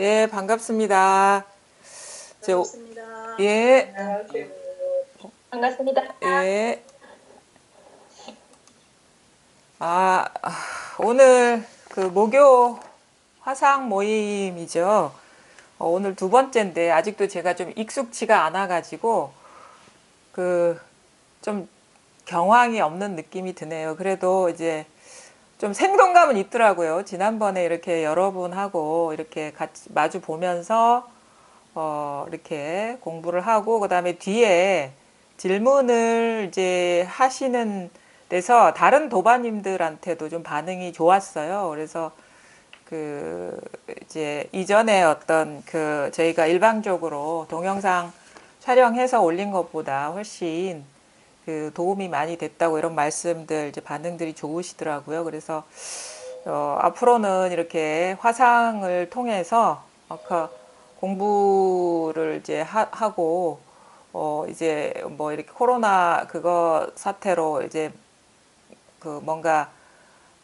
예, 반갑습니다. 저, 반갑습니다. 예, 안녕하세요. 반갑습니다. 예. 오늘 그 목요 화상 모임이죠. 오늘 두 번째인데 아직도 제가 좀 익숙치가 않아가지고 그 좀 경황이 없는 느낌이 드네요. 그래도 이제 좀 생동감은 있더라고요. 지난번에 이렇게 여러분하고 이렇게 같이 마주 보면서 이렇게 공부를 하고, 그 다음에 뒤에 질문을 이제 하시는 데서 다른 도반님들한테도 좀 반응이 좋았어요. 그래서 그, 이제 이전에 어떤 저희가 일방적으로 동영상 촬영해서 올린 것보다 훨씬 도움이 많이 됐다고 이런 말씀들, 이제 반응들이 좋으시더라고요. 그래서 앞으로는 이렇게 화상을 통해서 공부를 이제 하고 이제 뭐 이렇게 코로나 그거 사태로 이제 뭔가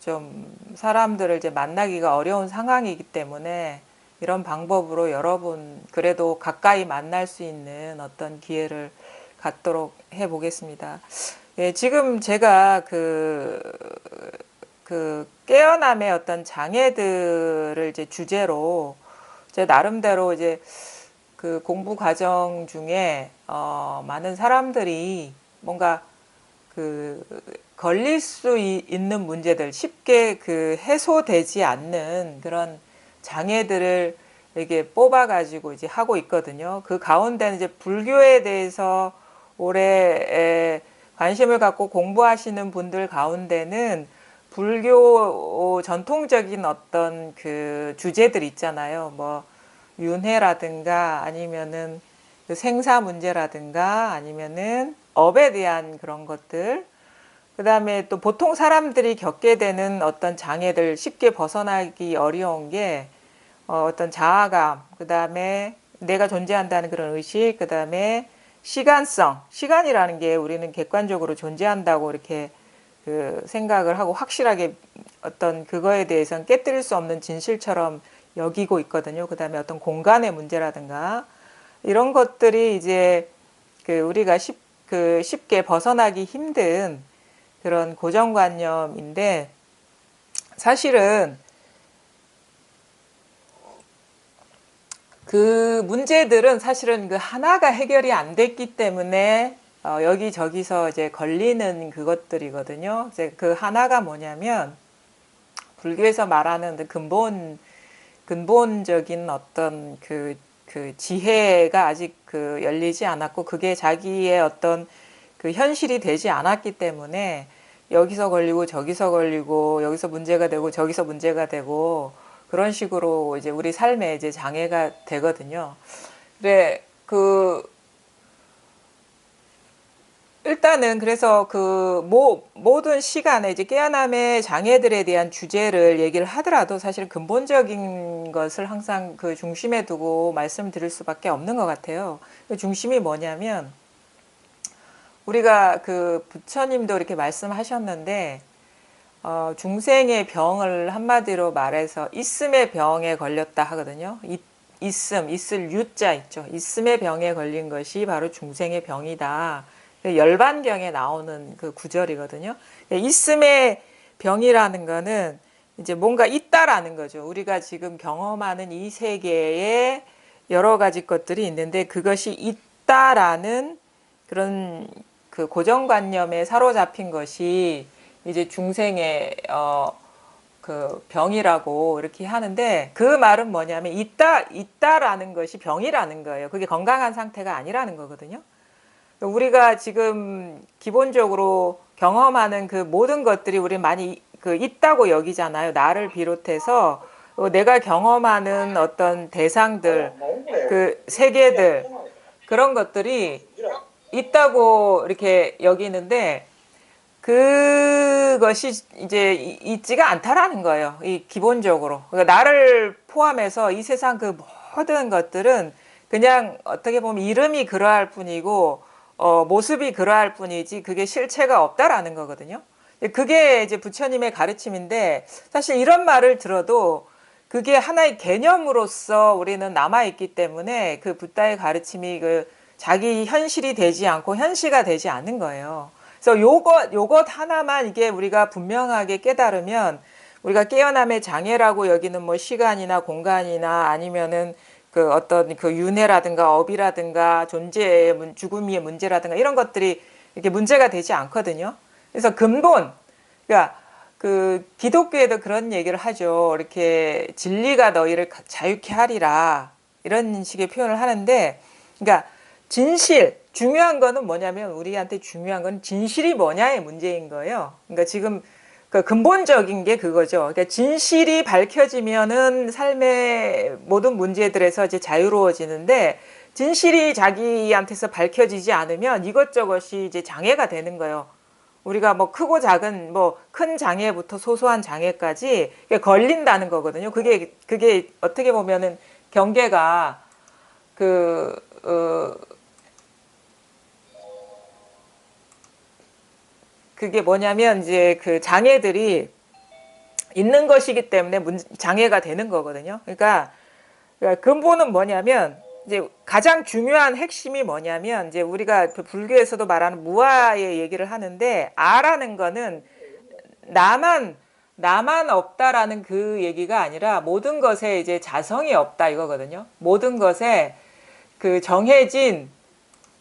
좀 사람들을 이제 만나기가 어려운 상황이기 때문에 이런 방법으로 여러분 그래도 가까이 만날 수 있는 어떤 기회를 갖도록 해 보겠습니다. 예, 지금 제가 깨어남의 어떤 장애들을 이제 주제로 제 나름대로 이제 공부 과정 중에 많은 사람들이 뭔가 그 걸릴 수 있는 문제들 쉽게 해소되지 않는 그런 장애들을 이렇게 뽑아가지고 이제 하고 있거든요. 그 가운데는 이제 불교에 대해서 오래 관심을 갖고 공부하시는 분들 가운데는 불교 전통적인 어떤 주제들 있잖아요. 뭐 윤회라든가 아니면은 생사 문제라든가 아니면은 업에 대한 그런 것들, 그 다음에 또 보통 사람들이 겪게 되는 어떤 장애들 쉽게 벗어나기 어려운 게 어떤 자아감, 그 다음에 내가 존재한다는 그런 의식, 그 다음에 시간성, 시간이라는 게 우리는 객관적으로 존재한다고 이렇게 생각을 하고 확실하게 어떤 그거에 대해서는 깨뜨릴 수 없는 진실처럼 여기고 있거든요. 그 다음에 어떤 공간의 문제라든가 이런 것들이 이제 우리가 쉽게 벗어나기 힘든 그런 고정관념인데, 사실은 그 문제들은 사실은 하나가 해결이 안 됐기 때문에 여기저기서 이제 걸리는 그것들이거든요. 이제 그 하나가 뭐냐면 불교에서 말하는 근본적인 어떤 지혜가 아직 열리지 않았고 그게 자기의 어떤 현실이 되지 않았기 때문에 여기서 걸리고 저기서 걸리고 여기서 문제가 되고 저기서 문제가 되고 그런 식으로 이제 우리 삶에 이제 장애가 되거든요. 그래 일단은 그래서 모든 시간에 이제 깨어남의 장애들에 대한 주제를 얘기를 하더라도 사실 근본적인 것을 항상 중심에 두고 말씀드릴 수밖에 없는 것 같아요. 그 중심이 뭐냐면 우리가 부처님도 이렇게 말씀하셨는데 중생의 병을 한마디로 말해서 있음의 병에 걸렸다 하거든요. 있을 유자 있죠. 있음의 병에 걸린 것이 바로 중생의 병이다. 열반경에 나오는 그 구절이거든요. 있음의 병이라는 거는 이제 뭔가 있다라는 거죠. 우리가 지금 경험하는 이 세계에 여러 가지 것들이 있는데 그것이 있다라는 그런 고정관념에 사로잡힌 것이 이제 중생의 병이라고 이렇게 하는데, 그 말은 뭐냐면 있다라는 것이 병이라는 거예요. 그게 건강한 상태가 아니라는 거거든요. 우리가 지금 기본적으로 경험하는 모든 것들이 우리 많이 있다고 여기잖아요. 나를 비롯해서 내가 경험하는 어떤 대상들, 세계들, 그런 것들이 있다고 이렇게 여기는데 그것이 이제 있지가 않다라는 거예요. 이 기본적으로. 그러니까 나를 포함해서 이 세상 모든 것들은 그냥 어떻게 보면 이름이 그러할 뿐이고 모습이 그러할 뿐이지 그게 실체가 없다라는 거거든요. 그게 이제 부처님의 가르침인데 사실 이런 말을 들어도 그게 하나의 개념으로서 우리는 남아있기 때문에 그 붓다의 가르침이 그 자기 현실이 되지 않고 현시가 되지 않는 거예요. 그래서 요것 하나만 이게 우리가 분명하게 깨달으면 우리가 깨어남의 장애라고 여기는 뭐 시간이나 공간이나 아니면은 그 어떤 그 윤회라든가 업이라든가 존재의 죽음의 문제라든가 이런 것들이 이렇게 문제가 되지 않거든요. 그래서 근본, 그러니까 그 기독교에도 그런 얘기를 하죠. 이렇게 진리가 너희를 자유케 하리라 이런 식의 표현을 하는데, 그러니까 진실 중요한 거는 뭐냐면 우리한테 중요한 건 진실이 뭐냐의 문제인 거예요. 그러니까 지금 그 근본적인 게 그거죠. 그러니까 진실이 밝혀지면은 삶의 모든 문제들에서 이제 자유로워지는데 진실이 자기한테서 밝혀지지 않으면 이것저것이 이제 장애가 되는 거예요. 우리가 뭐 크고 작은 뭐 큰 장애부터 소소한 장애까지 걸린다는 거거든요. 그게 어떻게 보면은 경계가 그 그게 뭐냐면 이제 그 장애들이 있는 것이기 때문에 장애가 되는 거거든요. 그러니까 근본은 뭐냐면 이제 가장 중요한 핵심이 뭐냐면 이제 우리가 불교에서도 말하는 무아의 얘기를 하는데 아라는 거는 나만 없다라는 그 얘기가 아니라 모든 것에 이제 자성이 없다 이거거든요. 모든 것에 그 정해진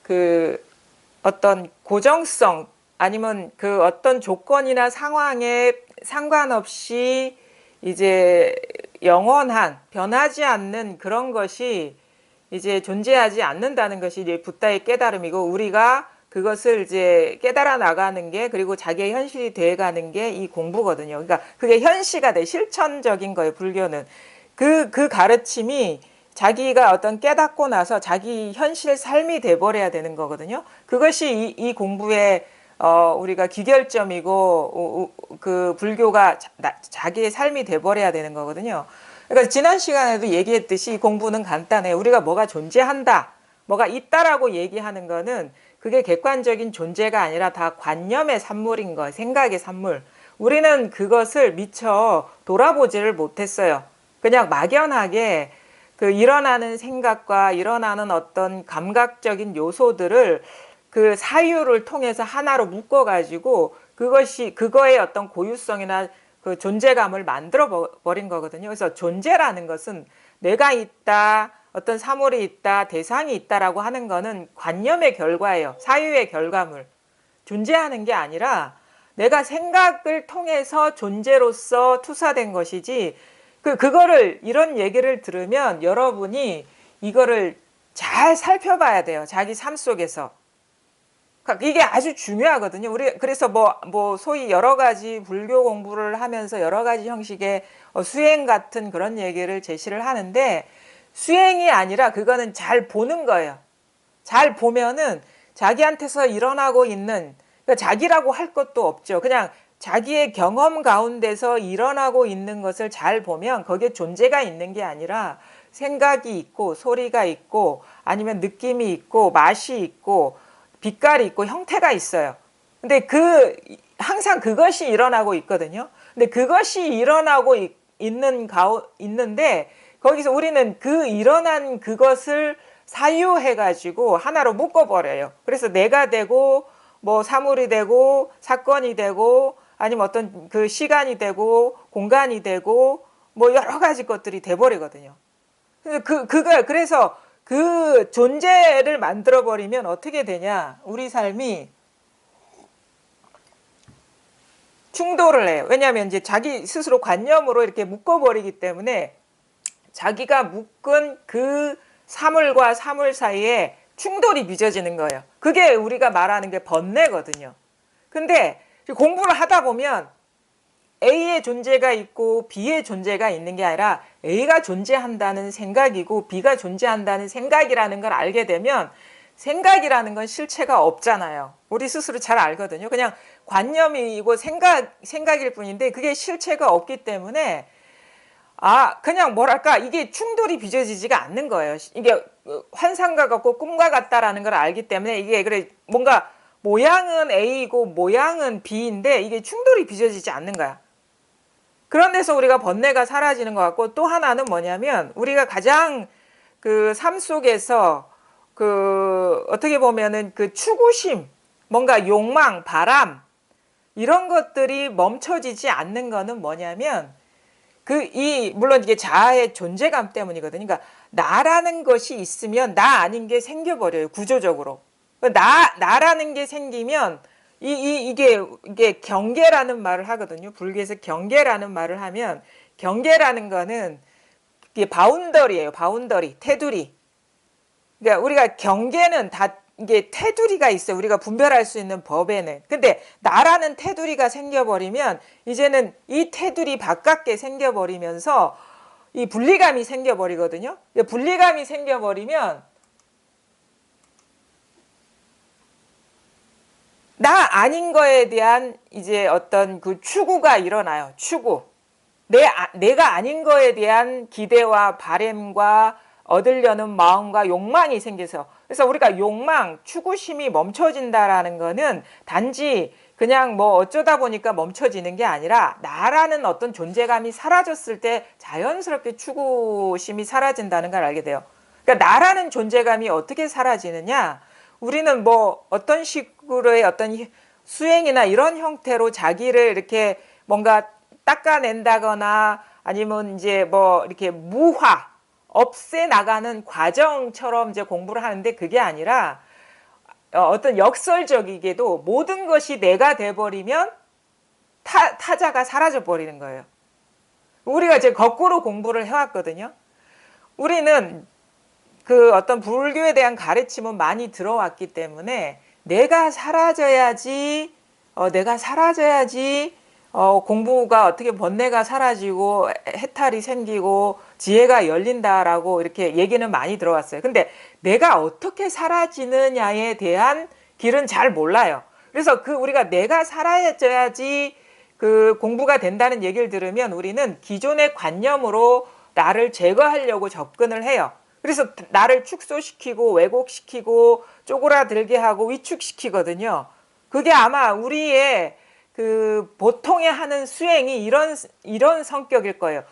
그 어떤 고정성 아니면 그 어떤 조건이나 상황에 상관없이 이제 영원한 변하지 않는 그런 것이 이제 존재하지 않는다는 것이 이제 붓다의 깨달음이고 우리가 그것을 이제 깨달아 나가는 게 그리고 자기의 현실이 돼가는 게 이 공부거든요. 그러니까 그게 현시가 돼 실천적인 거예요. 불교는 그 가르침이 자기가 어떤 깨닫고 나서 자기 현실 삶이 돼버려야 되는 거거든요. 그것이 이 공부의 우리가 기결점이고 그 불교가 자기의 삶이 돼버려야 되는 거거든요. 그러니까 지난 시간에도 얘기했듯이 이 공부는 간단해요. 우리가 뭐가 존재한다, 뭐가 있다라고 얘기하는 거는 그게 객관적인 존재가 아니라 다 관념의 산물인 거예요. 생각의 산물. 우리는 그것을 미처 돌아보지를 못했어요. 그냥 막연하게 그 일어나는 생각과 일어나는 어떤 감각적인 요소들을 그 사유를 통해서 하나로 묶어가지고 그거의 어떤 고유성이나 그 존재감을 만들어 버린 거거든요. 그래서 존재라는 것은 내가 있다, 어떤 사물이 있다, 대상이 있다라고 하는 거는 관념의 결과예요. 사유의 결과물. 존재하는 게 아니라 내가 생각을 통해서 존재로서 투사된 것이지 그거를 이런 얘기를 들으면 여러분이 이거를 잘 살펴봐야 돼요. 자기 삶 속에서. 이게 아주 중요하거든요. 우리 그래서 뭐 소위 여러 가지 불교 공부를 하면서 여러 가지 형식의 수행 같은 그런 얘기를 제시를 하는데 수행이 아니라 그거는 잘 보는 거예요. 잘 보면은 자기한테서 일어나고 있는 그러니까 자기라고 할 것도 없죠. 그냥 자기의 경험 가운데서 일어나고 있는 것을 잘 보면 거기에 존재가 있는 게 아니라 생각이 있고 소리가 있고 아니면 느낌이 있고 맛이 있고 빛깔이 있고 형태가 있어요. 근데 항상 그것이 일어나고 있거든요. 근데 그것이 일어나고 있는데 거기서 우리는 그 일어난 그것을 사유해가지고 하나로 묶어버려요. 그래서 내가 되고 뭐 사물이 되고 사건이 되고 아니면 어떤 그 시간이 되고 공간이 되고 뭐 여러 가지 것들이 돼버리거든요. 그래서 그 존재를 만들어버리면 어떻게 되냐. 우리 삶이 충돌을 해요. 왜냐하면 이제 자기 스스로 관념으로 이렇게 묶어버리기 때문에 자기가 묶은 그 사물과 사물 사이에 충돌이 빚어지는 거예요. 그게 우리가 말하는 게 번뇌거든요. 근데 공부를 하다 보면 A의 존재가 있고 B의 존재가 있는 게 아니라 A가 존재한다는 생각이고 B가 존재한다는 생각이라는 걸 알게 되면 생각이라는 건 실체가 없잖아요. 우리 스스로 잘 알거든요. 그냥 관념이고 생각일 뿐인데 그게 실체가 없기 때문에 그냥 뭐랄까 이게 충돌이 빚어지지가 않는 거예요. 이게 환상과 같고 꿈과 같다라는 걸 알기 때문에 이게 그래 뭔가 모양은 A이고 모양은 B인데 이게 충돌이 빚어지지 않는 거야. 그런 데서 우리가 번뇌가 사라지는 것 같고, 또 하나는 뭐냐면 우리가 가장 그 삶 속에서 그 어떻게 보면은 그 추구심, 뭔가 욕망, 바람 이런 것들이 멈춰지지 않는 거는 뭐냐면 물론 이게 자아의 존재감 때문이거든요. 그러니까 나라는 것이 있으면 나 아닌 게 생겨버려요. 구조적으로. 나라는 게 생기면 이게 경계라는 말을 하거든요. 불교에서 경계라는 말을 하면 경계라는 거는 이게 바운더리예요. 바운더리, 테두리. 그러니까 우리가 경계는 다 이게 테두리가 있어요. 우리가 분별할 수 있는 법에는. 근데 나라는 테두리가 생겨버리면 이제는 이 테두리 바깥게 생겨버리면서 이 분리감이 생겨버리거든요. 분리감이 생겨버리면 나 아닌 거에 대한 이제 어떤 그 추구가 일어나요. 추구. 내가 아닌 거에 대한 기대와 바램과 얻으려는 마음과 욕망이 생겨서, 그래서 우리가 욕망, 추구심이 멈춰진다라는 거는 단지 그냥 뭐 어쩌다 보니까 멈춰지는 게 아니라 나라는 어떤 존재감이 사라졌을 때 자연스럽게 추구심이 사라진다는 걸 알게 돼요. 그러니까 나라는 존재감이 어떻게 사라지느냐? 우리는 뭐 어떤 식으로의 어떤 수행이나 이런 형태로 자기를 이렇게 뭔가 닦아낸다거나 아니면 이제 뭐 이렇게 없애 나가는 과정처럼 이제 공부를 하는데, 그게 아니라 어떤 역설적이게도 모든 것이 내가 돼버리면 타자가 사라져 버리는 거예요. 우리가 이제 거꾸로 공부를 해왔거든요. 우리는 그 어떤 불교에 대한 가르침은 많이 들어왔기 때문에 내가 사라져야지 공부가 어떻게 번뇌가 사라지고 해탈이 생기고 지혜가 열린다라고 이렇게 얘기는 많이 들어왔어요. 근데 내가 어떻게 사라지느냐에 대한 길은 잘 몰라요. 그래서 우리가 내가 사라져야지 그 공부가 된다는 얘기를 들으면 우리는 기존의 관념으로 나를 제거하려고 접근을 해요. 그래서 나를 축소시키고 왜곡시키고 쪼그라들게 하고 위축시키거든요. 그게 아마 우리의 그 보통의 하는 수행이 이런 성격일 거예요.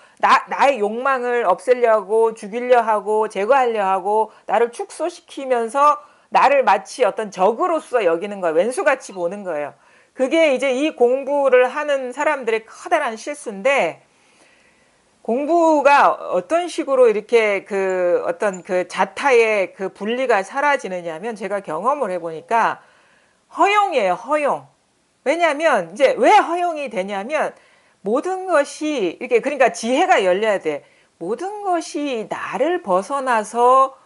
나의 욕망을 없애려고 죽이려 하고 제거하려 하고 나를 축소시키면서 나를 마치 어떤 적으로서 여기는 거예요. 왼수같이 보는 거예요. 그게 이제 이 공부를 하는 사람들의 커다란 실수인데, 공부가 어떤 식으로 이렇게 그 어떤 그 자타의 그 분리가 사라지느냐면, 제가 경험을 해보니까 허용이에요. 허용. 왜냐하면 이제 왜 허용이 되냐면 모든 것이 이렇게, 그러니까 지혜가 열려야 돼. 모든 것이 나를 벗어나서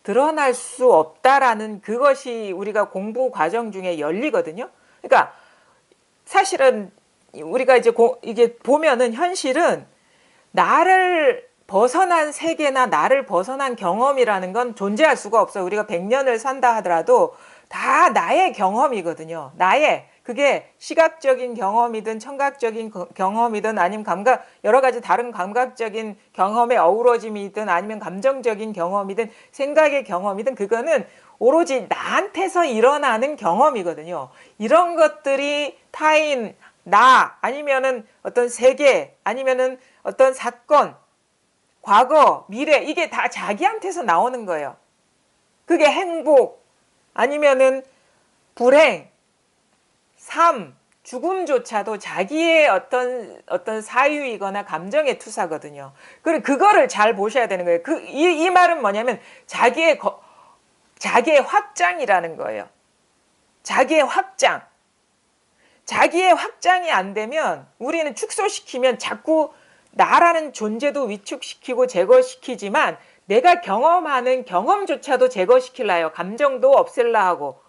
드러날 수 없다라는 그것이 우리가 공부 과정 중에 열리거든요. 그러니까 사실은 우리가 이게 보면은 현실은 나를 벗어난 세계나 나를 벗어난 경험이라는 건 존재할 수가 없어요. 우리가 100년을 산다 하더라도 다 나의 경험이거든요. 그게 시각적인 경험이든 청각적인 경험이든 아니면 여러 가지 다른 감각적인 경험의 어우러짐이든 아니면 감정적인 경험이든 생각의 경험이든, 그거는 오로지 나한테서 일어나는 경험이거든요. 이런 것들이 타인, 나, 아니면은 어떤 세계, 아니면은 어떤 사건, 과거, 미래, 이게 다 자기한테서 나오는 거예요. 그게 행복, 아니면은 불행, 삶, 죽음조차도 자기의 어떤 사유이거나 감정의 투사거든요. 그거를 잘 보셔야 되는 거예요. 이 말은 뭐냐면 자기의 확장이라는 거예요. 자기의 확장. 자기의 확장이 안 되면, 우리는 축소시키면 자꾸 나라는 존재도 위축시키고 제거시키지만 내가 경험하는 경험조차도 제거시키려 해요. 감정도 없앨라 하고,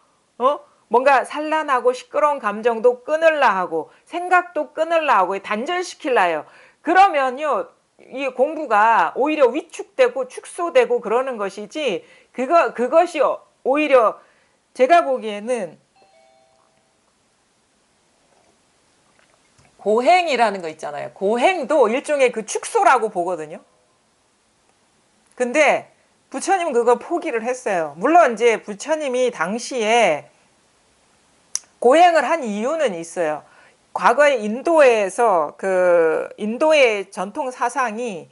뭔가 산란하고 시끄러운 감정도 끊으려 하고 생각도 끊으려 하고 단절시키려 해요. 그러면요, 이 공부가 오히려 위축되고 축소되고 그러는 것이지, 그것이 오히려 제가 보기에는 고행이라는 거 있잖아요. 고행도 일종의 그 축소라고 보거든요. 근데 부처님은 그걸 포기를 했어요. 물론 이제 부처님이 당시에 고행을 한 이유는 있어요. 과거에 인도에서 그 인도의 전통 사상이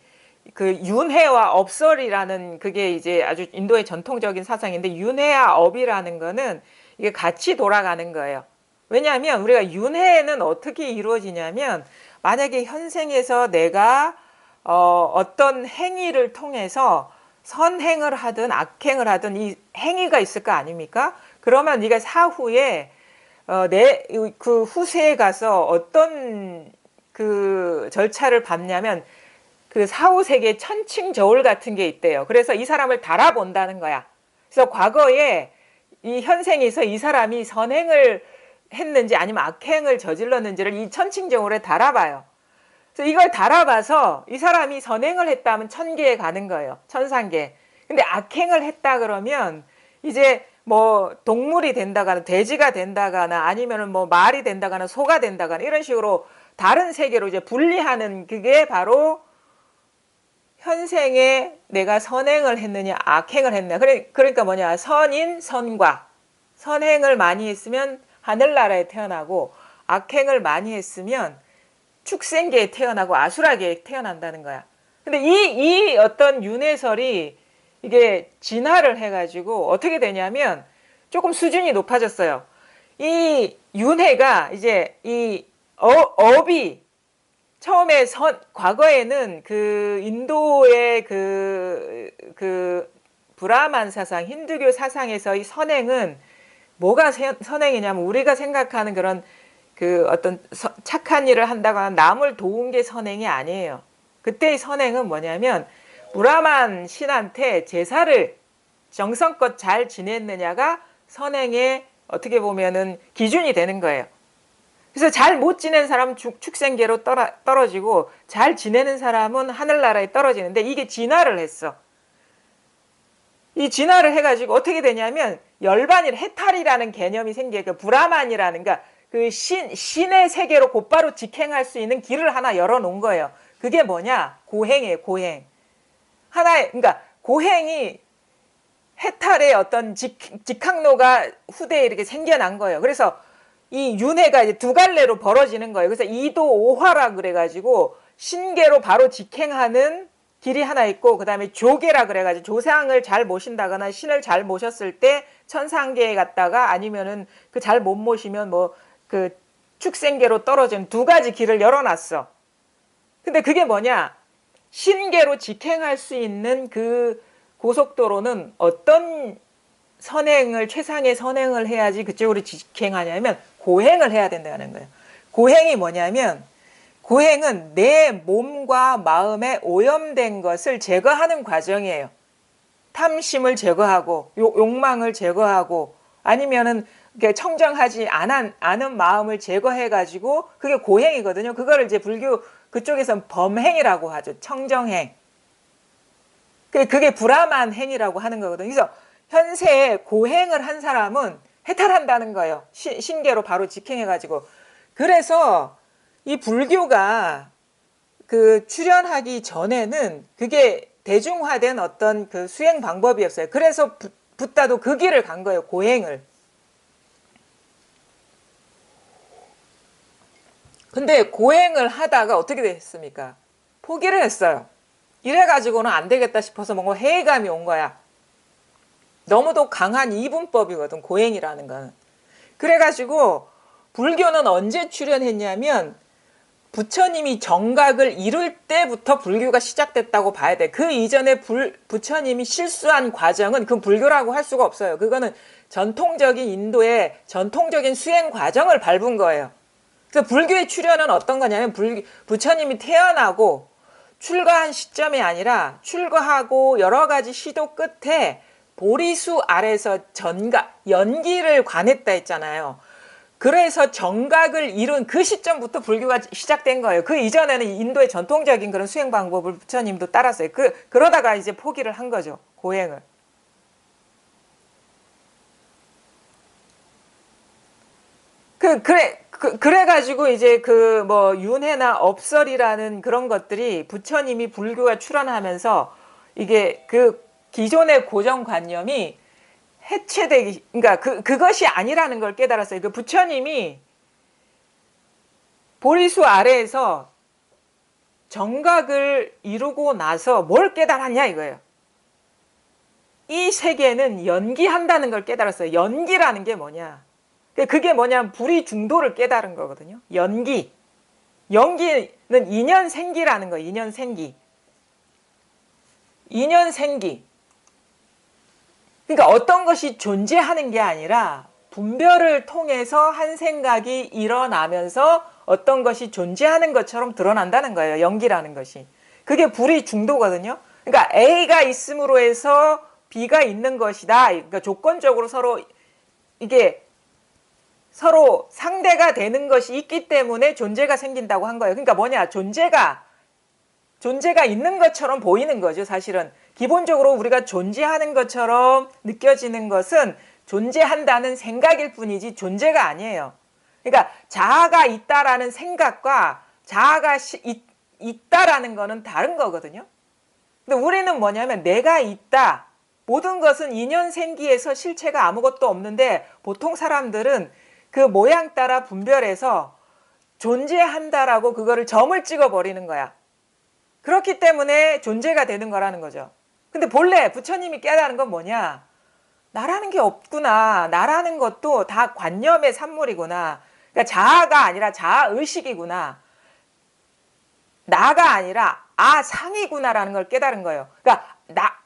그 윤회와 업설이라는 그게 이제 아주 인도의 전통적인 사상인데 윤회와 업이라는 거는 이게 같이 돌아가는 거예요. 왜냐하면 우리가 윤회는 어떻게 이루어지냐면 만약에 현생에서 내가 어떤 행위를 통해서 선행을 하든 악행을 하든 이 행위가 있을 거 아닙니까? 그러면 네가 사후에 내 그 후세에 가서 어떤 그 절차를 밟냐면 그 사후 세계 천칭 저울 같은 게 있대요. 그래서 이 사람을 달아본다는 거야. 그래서 과거에 이 현생에서 이 사람이 선행을 했는지 아니면 악행을 저질렀는지를 이 천칭 저울에 달아봐요. 그래서 이걸 달아봐서 이 사람이 선행을 했다면 천계에 가는 거예요. 천상계. 근데 악행을 했다 그러면 이제 뭐 동물이 된다거나 돼지가 된다거나 아니면은 뭐 말이 된다거나 소가 된다거나 이런 식으로 다른 세계로 이제 분리하는 그게 바로 현생에 내가 선행을 했느냐 악행을 했느냐. 그러니까 뭐냐, 선인 선과 선행을 많이 했으면 하늘나라에 태어나고 악행을 많이 했으면 축생계에 태어나고 아수라계에 태어난다는 거야. 근데 이 어떤 윤회설이 이게 진화를 해가지고 어떻게 되냐면 조금 수준이 높아졌어요. 이 윤회가 이제 이 업이 처음에 과거에는 그 인도의 그 브라만 사상, 힌두교 사상에서 이 선행은 뭐가 선행이냐면 우리가 생각하는 그런 그 어떤 착한 일을 한다거나 남을 도운 게 선행이 아니에요. 그때의 선행은 뭐냐면 브라만 신한테 제사를 정성껏 잘 지냈느냐가 선행의 어떻게 보면은 기준이 되는 거예요. 그래서 잘 못 지낸 사람은 축생계로 떨어지고 잘 지내는 사람은 하늘나라에 떨어지는데 이게 진화를 했어. 이 진화를 해가지고 어떻게 되냐면 열반일 해탈이라는 개념이 생겨요. 그 브라만이라는 그러니까 그 신의 세계로 곧바로 직행할 수 있는 길을 하나 열어놓은 거예요. 그게 뭐냐? 고행이에요. 고행. 하나의 그러니까 고행이 해탈의 어떤 직항로가 후대에 이렇게 생겨난 거예요. 그래서 이 윤회가 이제 두 갈래로 벌어지는 거예요. 그래서 이도 오화라 그래가지고 신계로 바로 직행하는 길이 하나 있고 그 다음에 조계라 그래가지고 조상을 잘 모신다거나 신을 잘 모셨을 때 천상계에 갔다가 아니면은 그 잘 못 모시면 뭐 그 축생계로 떨어진 두 가지 길을 열어놨어. 근데 그게 뭐냐? 신계로 직행할 수 있는 그 고속도로는 어떤 선행을 최상의 선행을 해야지 그쪽으로 직행하냐면 고행을 해야 된다는 거예요. 고행이 뭐냐면 고행은 내 몸과 마음에 오염된 것을 제거하는 과정이에요. 탐심을 제거하고 욕망을 제거하고 아니면은 청정하지 않은 마음을 제거해가지고 그게 고행이거든요. 그거를 이제 불교 그쪽에서는 범행이라고 하죠. 청정행. 그게 불암한 행위라고 하는 거거든요. 그래서 현세에 고행을 한 사람은 해탈한다는 거예요. 신계로 바로 직행해가지고. 그래서 이 불교가 그 출현하기 전에는 그게 대중화된 어떤 그 수행 방법이었어요. 그래서 붓다도 그 길을 간 거예요. 고행을. 근데 고행을 하다가 어떻게 됐습니까? 포기를 했어요. 이래가지고는 안 되겠다 싶어서 뭔가 회의감이 온 거야. 너무도 강한 이분법이거든, 고행이라는 거는. 그래가지고 불교는 언제 출현했냐면 부처님이 정각을 이룰 때부터 불교가 시작됐다고 봐야 돼. 그 이전에 부처님이 실수한 과정은 그 불교라고 할 수가 없어요. 그거는 전통적인 인도의 전통적인 수행 과정을 밟은 거예요. 그래서 불교의 출현은 어떤 거냐면 부처님이 태어나고 출가한 시점이 아니라 출가하고 여러 가지 시도 끝에 보리수 아래서 연기를 관했다 했잖아요. 그래서 정각을 이룬 그 시점부터 불교가 시작된 거예요. 그 이전에는 인도의 전통적인 그런 수행 방법을 부처님도 따랐어요. 그러다가 이제 포기를 한 거죠. 고행을. 그래가지고 이제 그 뭐 윤회나 업설이라는 그런 것들이 부처님이 불교가 출현하면서 이게 그 기존의 고정관념이 해체되기, 그러니까 그것이 아니라는 걸 깨달았어요. 그 부처님이 보리수 아래에서 정각을 이루고 나서 뭘 깨달았냐 이거예요. 이 세계는 연기한다는 걸 깨달았어요. 연기라는 게 뭐냐. 그게 뭐냐면 불의 중도를 깨달은 거거든요. 연기. 연기는 인연생기라는 거예요. 인연생기. 인연생기. 그러니까 어떤 것이 존재하는 게 아니라 분별을 통해서 한 생각이 일어나면서 어떤 것이 존재하는 것처럼 드러난다는 거예요. 연기라는 것이. 그게 불의 중도거든요. 그러니까 A가 있음으로 해서 B가 있는 것이다. 그러니까 조건적으로 이게 서로 상대가 되는 것이 있기 때문에 존재가 생긴다고 한 거예요. 그러니까 뭐냐? 존재가 있는 것처럼 보이는 거죠. 사실은 기본적으로 우리가 존재하는 것처럼 느껴지는 것은 존재한다는 생각일 뿐이지 존재가 아니에요. 그러니까 자아가 있다라는 생각과 자아가 있다라는 거는 다른 거거든요. 근데 우리는 뭐냐면 내가 있다. 모든 것은 인연생기에서 실체가 아무것도 없는데 보통 사람들은 그 모양 따라 분별해서 존재한다라고 그거를 점을 찍어버리는 거야. 그렇기 때문에 존재가 되는 거라는 거죠. 근데 본래 부처님이 깨달은 건 뭐냐? 나라는 게 없구나. 나라는 것도 다 관념의 산물이구나. 그러니까 자아가 아니라 자아의식이구나. 나가 아니라 아상이구나라는 걸 깨달은 거예요. 그러니까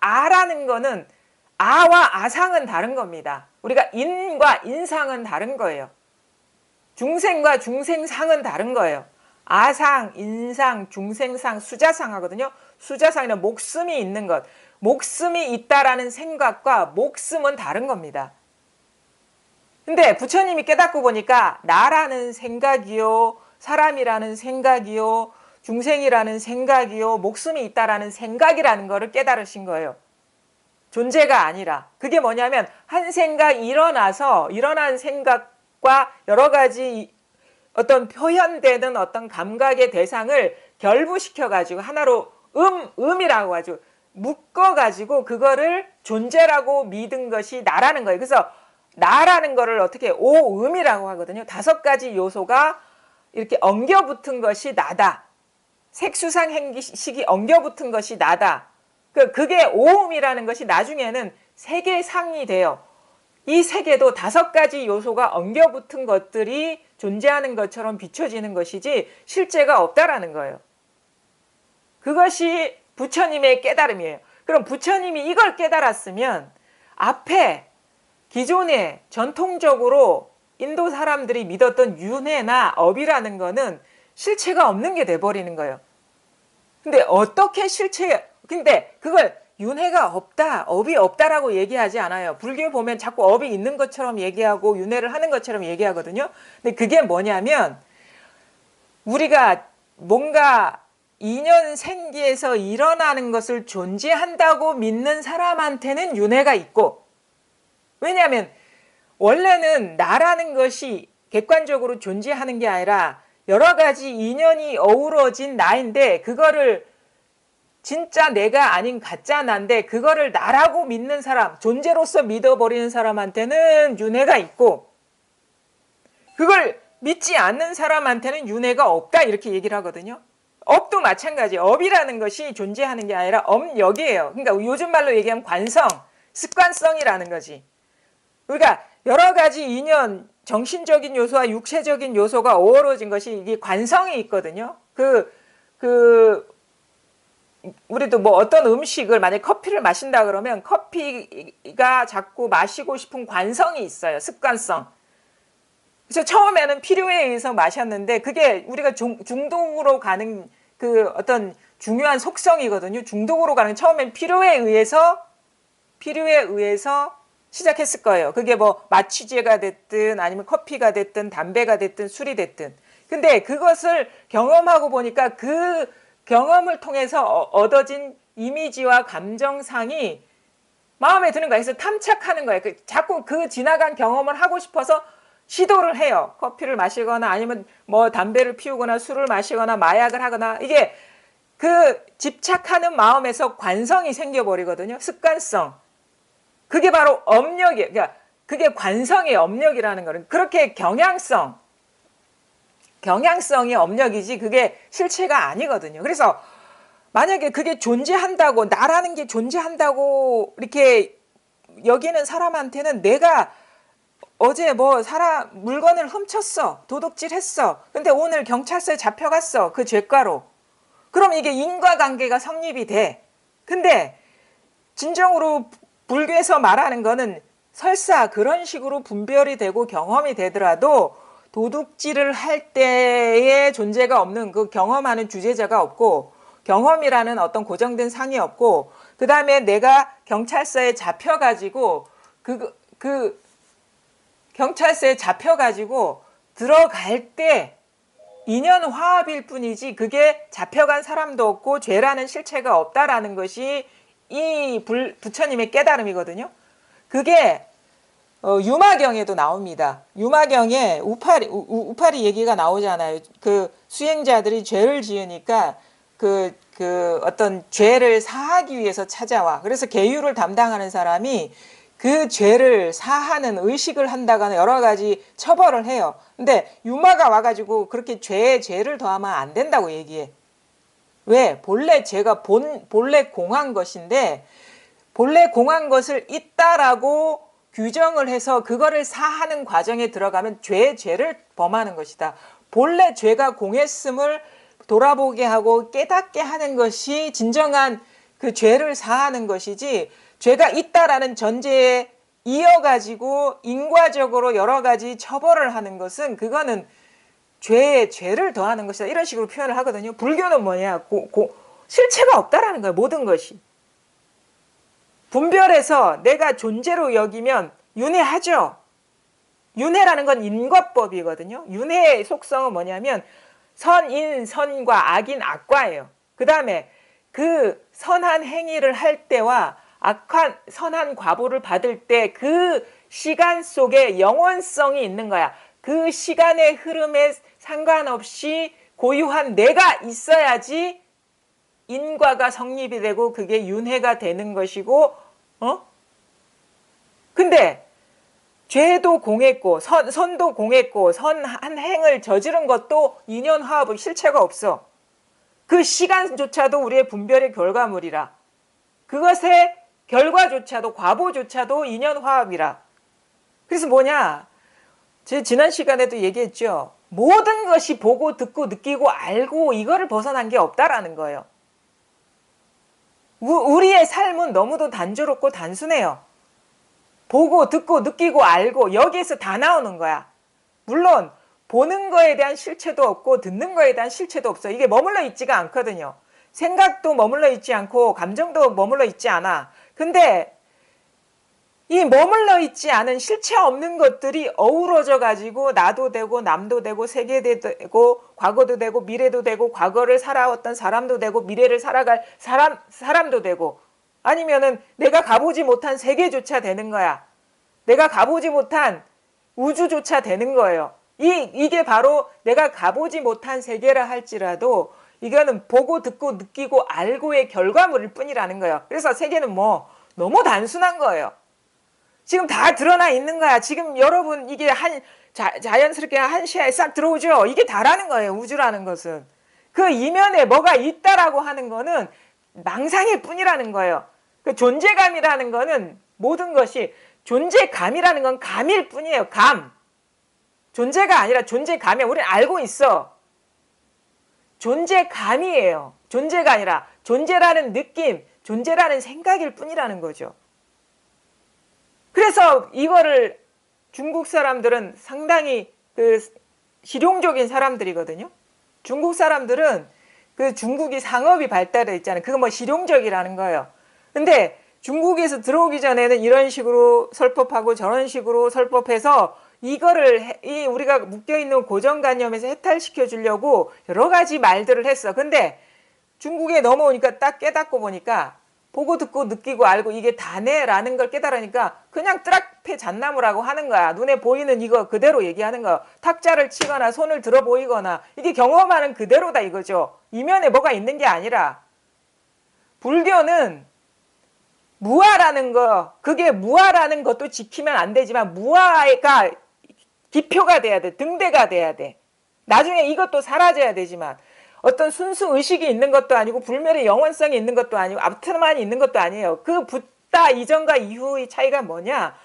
아라는 거는 아와 아상은 다른 겁니다. 우리가 인과 인상은 다른 거예요. 중생과 중생상은 다른 거예요. 아상, 인상, 중생상, 수자상 하거든요. 수자상이는 목숨이 있는 것. 목숨이 있다라는 생각과 목숨은 다른 겁니다. 근데 부처님이 깨닫고 보니까 나라는 생각이요, 사람이라는 생각이요, 중생이라는 생각이요, 목숨이 있다라는 생각이라는 거를 깨달으신 거예요. 존재가 아니라. 그게 뭐냐면 한 생각 일어난 생각과 여러 가지 어떤 표현되는 어떤 감각의 대상을 결부시켜가지고 하나로 음이라고 하죠. 묶어가지고 그거를 존재라고 믿은 것이 나라는 거예요. 그래서 나라는 거를 어떻게 오음이라고 하거든요. 5가지 요소가 이렇게 엉겨붙은 것이 나다. 색수상 행식이 엉겨붙은 것이 나다. 그게 오음이라는 것이 나중에는 세계상이 돼요. 이 세계도 5가지 요소가 엉겨붙은 것들이 존재하는 것처럼 비춰지는 것이지 실제가 없다라는 거예요. 그것이 부처님의 깨달음이에요. 그럼 부처님이 이걸 깨달았으면 앞에 기존에 전통적으로 인도 사람들이 믿었던 윤회나 업이라는 거는 실체가 없는 게 돼버리는 거예요. 근데 어떻게 근데 그걸 윤회가 없다, 업이 없다라고 얘기하지 않아요. 불교에 보면 자꾸 업이 있는 것처럼 얘기하고 윤회를 하는 것처럼 얘기하거든요. 근데 그게 뭐냐면 우리가 뭔가 인연생기에서 일어나는 것을 존재한다고 믿는 사람한테는 윤회가 있고, 왜냐하면 원래는 나라는 것이 객관적으로 존재하는 게 아니라 여러 가지 인연이 어우러진 나인데 그거를 진짜 내가 아닌 가짜 나인데 그거를 나라고 믿는 사람, 존재로서 믿어버리는 사람한테는 윤회가 있고 그걸 믿지 않는 사람한테는 윤회가 없다 이렇게 얘기를 하거든요. 업도 마찬가지예요. 업이라는 것이 존재하는 게 아니라 업력이에요. 그러니까 요즘 말로 얘기하면 관성, 습관성이라는 거지. 그러니까 여러 가지 인연, 정신적인 요소와 육체적인 요소가 어우러진 것이 이게 관성이 있거든요. 우리도 뭐 어떤 음식을 만약에 커피를 마신다 그러면 커피가 자꾸 마시고 싶은 관성이 있어요. 습관성. 그래서 처음에는 필요에 의해서 마셨는데 그게 우리가 중독으로 가는 그 어떤 중요한 속성이거든요. 중독으로 가는 처음엔 필요에 의해서 시작했을 거예요. 그게 뭐 마취제가 됐든 아니면 커피가 됐든 담배가 됐든 술이 됐든. 근데 그것을 경험하고 보니까 그 경험을 통해서 얻어진 이미지와 감정상이 마음에 드는 거예요. 그래서 탐착하는 거예요. 자꾸 그 지나간 경험을 하고 싶어서 시도를 해요. 커피를 마시거나 아니면 뭐 담배를 피우거나 술을 마시거나 마약을 하거나 이게 그 집착하는 마음에서 관성이 생겨버리거든요. 습관성. 그게 바로 업력이에요. 그러니까 그게 관성의 업력이라는 거는 그렇게 경향성. 경향성이 업력이지 그게 실체가 아니거든요. 그래서 만약에 그게 존재한다고, 나라는 게 존재한다고 이렇게 여기는 사람한테는 내가 어제 뭐 물건을 훔쳤어, 도둑질했어, 근데 오늘 경찰서에 잡혀갔어, 그 죄가로. 그럼 이게 인과관계가 성립이 돼. 근데 진정으로 불교에서 말하는 거는 설사 그런 식으로 분별이 되고 경험이 되더라도 도둑질을 할 때의 존재가 없는, 그 경험하는 주제자가 없고 경험이라는 어떤 고정된 상이 없고, 그 다음에 내가 경찰서에 잡혀가지고 그 경찰서에 잡혀가지고 들어갈 때 인연 화합일 뿐이지 그게 잡혀간 사람도 없고 죄라는 실체가 없다라는 것이 이 부처님의 깨달음이거든요. 그게 유마경에도 나옵니다. 유마경에 우파리 얘기가 나오잖아요. 그 수행자들이 죄를 지으니까 그 어떤 죄를 사하기 위해서 찾아와. 그래서 계율을 담당하는 사람이 그 죄를 사하는 의식을 한다거나 여러 가지 처벌을 해요. 근데 유마가 와가지고 그렇게 죄를 더하면 안 된다고 얘기해. 왜? 본래 죄가 본래 공한 것인데, 본래 공한 것을 있다라고 규정을 해서 그거를 사하는 과정에 들어가면 죄를 범하는 것이다. 본래 죄가 공했음을 돌아보게 하고 깨닫게 하는 것이 진정한 그 죄를 사하는 것이지, 죄가 있다라는 전제에 이어가지고 인과적으로 여러 가지 처벌을 하는 것은 그거는 죄를 더하는 것이다. 이런 식으로 표현을 하거든요. 불교는 뭐냐? 실체가 없다라는 거예요. 모든 것이. 분별해서 내가 존재로 여기면 윤회하죠. 윤회라는 건 인과법이거든요. 윤회의 속성은 뭐냐면 선인 선과 악인 악과예요. 그 다음에 그 선한 행위를 할 때와 선한 과보를 받을 때 그 시간 속에 영원성이 있는 거야. 그 시간의 흐름에 상관없이 고유한 내가 있어야지 인과가 성립이 되고 그게 윤회가 되는 것이고, 근데 죄도 공했고 선도 공했고 선한 행을 저지른 것도 인연화합의 실체가 없어. 그 시간조차도 우리의 분별의 결과물이라. 그것의 결과조차도, 과보조차도 인연화합이라. 그래서 뭐냐, 제 지난 시간에도 얘기했죠. 모든 것이 보고 듣고 느끼고 알고 이거를 벗어난 게 없다라는 거예요. 우리의 삶은 너무도 단조롭고 단순해요. 보고 듣고 느끼고 알고 여기에서 다 나오는 거야. 물론 보는 거에 대한 실체도 없고 듣는 거에 대한 실체도 없어. 이게 머물러 있지가 않거든요. 생각도 머물러 있지 않고 감정도 머물러 있지 않아. 근데 이 머물러 있지 않은 실체 없는 것들이 어우러져 가지고 나도 되고 남도 되고 세계도 되고 과거도 되고 미래도 되고 과거를 살아왔던 사람도 되고 미래를 살아갈 사람도 되고, 아니면은 내가 가보지 못한 세계조차 되는 거야. 내가 가보지 못한 우주조차 되는 거예요. 이게 바로 내가 가보지 못한 세계라 할지라도 이거는 보고 듣고 느끼고 알고의 결과물일 뿐이라는 거예요. 그래서 세계는 뭐 너무 단순한 거예요. 지금 다 드러나 있는 거야. 지금 여러분 이게 자연스럽게 한 시야에 싹 들어오죠. 이게 다라는 거예요. 우주라는 것은. 그 이면에 뭐가 있다라고 하는 거는 망상일 뿐이라는 거예요. 그 존재감이라는 거는 모든 것이, 존재감이라는 건 감일 뿐이에요. 감. 존재가 아니라 존재감이야. 우리는 알고 있어. 존재감이에요. 존재가 아니라 존재라는 느낌, 존재라는 생각일 뿐이라는 거죠. 그래서 이거를 중국 사람들은 상당히 실용적인 사람들이거든요. 중국 사람들은 중국이 상업이 발달해 있잖아요. 그거 뭐 실용적이라는 거예요. 근데 중국에서 들어오기 전에는 이런 식으로 설법하고 저런 식으로 설법해서 이거를 우리가 묶여있는 고정관념에서 해탈시켜 주려고 여러 가지 말들을 했어. 근데 중국에 넘어오니까 딱 깨닫고 보니까, 보고 듣고 느끼고 알고 이게 다네라는 걸 깨달으니까 그냥 뜨락패 잣나무라고 하는 거야. 눈에 보이는 이거 그대로 얘기하는 거야. 탁자를 치거나 손을 들어 보이거나 이게 경험하는 그대로다 이거죠. 이면에 뭐가 있는 게 아니라. 불교는 무아라는 거, 그게 무아라는 것도 지키면 안 되지만 무아가 기표가 돼야 돼. 등대가 돼야 돼. 나중에 이것도 사라져야 되지만 어떤 순수 의식이 있는 것도 아니고 불멸의 영원성이 있는 것도 아니고 아트만이 있는 것도 아니에요. 그 붓다 이전과 이후의 차이가 뭐냐?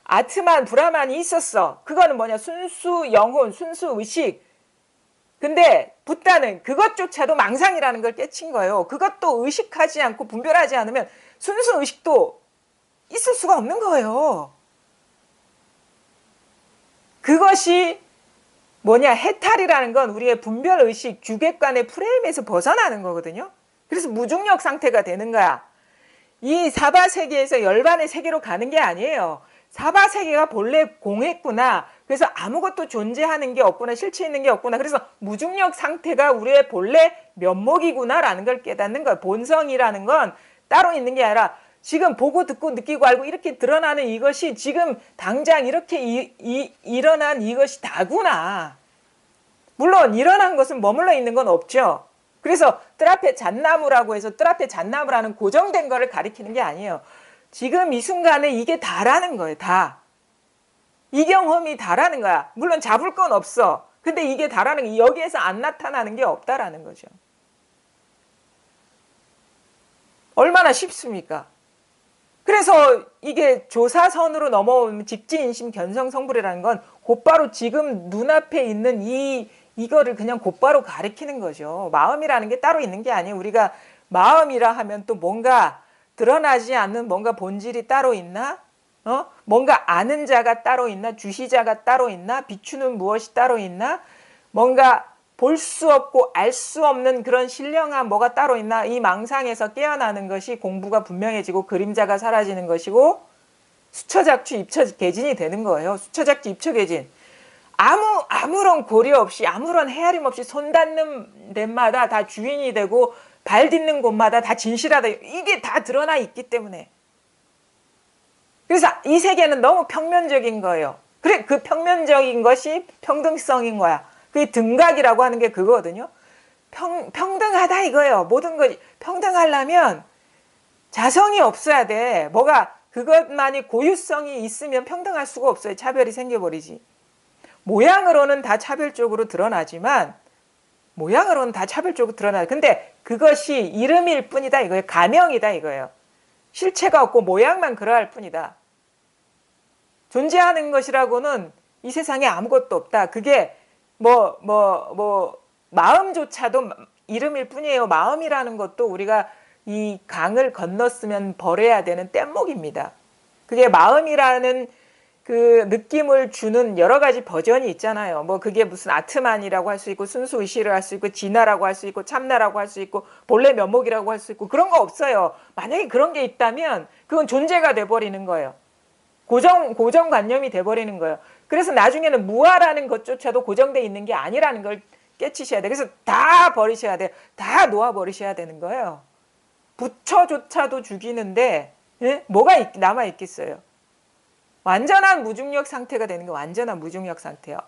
아트만, 브라만이 있었어. 그거는 뭐냐? 순수 영혼, 순수 의식. 근데 붓다는 그것조차도 망상이라는 걸 깨친 거예요. 그것도 의식하지 않고 분별하지 않으면 순수 의식도 있을 수가 없는 거예요. 그것이 뭐냐? 해탈이라는 건 우리의 분별의식, 주객관의 프레임에서 벗어나는 거거든요. 그래서 무중력 상태가 되는 거야. 이 사바세계에서 열반의 세계로 가는 게 아니에요. 사바세계가 본래 공했구나. 그래서 아무것도 존재하는 게 없구나. 실체 있는 게 없구나. 그래서 무중력 상태가 우리의 본래 면목이구나라는 걸 깨닫는 거예요. 본성이라는 건 따로 있는 게 아니라 지금 보고 듣고 느끼고 알고 이렇게 드러나는 이것이 지금 당장 이렇게 일어난 이것이 다구나. 물론 일어난 것은 머물러 있는 건 없죠. 그래서 뜰 앞에 잣나무라고 해서 뜰 앞에 잣나무라는 고정된 거를 가리키는 게 아니에요. 지금 이 순간에 이게 다라는 거예요. 다. 이 경험이 다라는 거야. 물론 잡을 건 없어. 근데 이게 다라는 게 여기에서 안 나타나는 게 없다라는 거죠. 얼마나 쉽습니까? 그래서 이게 조사선으로 넘어오면 직지인심 견성성불이라는 건 곧바로 지금 눈앞에 있는 이거를 그냥 곧바로 가리키는 거죠. 마음이라는 게 따로 있는 게 아니에요. 우리가 마음이라 하면 또 뭔가 드러나지 않는 뭔가 본질이 따로 있나? 뭔가 아는 자가 따로 있나? 주시자가 따로 있나? 비추는 무엇이 따로 있나? 뭔가 볼 수 없고 알 수 없는 그런 신령한 뭐가 따로 있나? 이 망상에서 깨어나는 것이 공부가 분명해지고 그림자가 사라지는 것이고 수처작주 입처개진이 되는 거예요. 수처작주 입처개진. 아무런 고려 없이 아무런 헤아림 없이 손 닿는 데마다 다 주인이 되고 발 딛는 곳마다 다 진실하다. 이게 다 드러나 있기 때문에. 그래서 이 세계는 너무 평면적인 거예요. 그래, 그 평면적인 것이 평등성인 거야. 그게 등각이라고 하는 게 그거거든요. 평등하다 이거예요. 모든 것이 평등하려면 자성이 없어야 돼. 뭐가 그것만이 고유성이 있으면 평등할 수가 없어요. 차별이 생겨버리지. 모양으로는 다 차별적으로 드러나지만 근데 그것이 이름일 뿐이다 이거예요. 가명이다 이거예요. 실체가 없고 모양만 그러할 뿐이다. 존재하는 것이라고는 이 세상에 아무것도 없다. 그게 마음조차도 이름일 뿐이에요. 마음이라는 것도 우리가 이 강을 건넜으면 버려야 되는 뗏목입니다. 그게 마음이라는 그 느낌을 주는 여러 가지 버전이 있잖아요. 그게 무슨 아트만이라고 할 수 있고 순수의식을 할 수 있고 진화라고 할 수 있고 참나라고 할 수 있고 본래 면목이라고 할 수 있고 그런 거 없어요. 만약에 그런 게 있다면 그건 존재가 돼버리는 거예요. 고정관념이 돼버리는 거예요. 그래서 나중에는 무아라는 것조차도 고정돼 있는 게 아니라는 걸 깨치셔야 돼요. 그래서 다 버리셔야 돼요. 다 놓아버리셔야 되는 거예요. 부처조차도 죽이는데 뭐가 남아있겠어요. 완전한 무중력 상태가 되는 게 완전한 무중력 상태예요.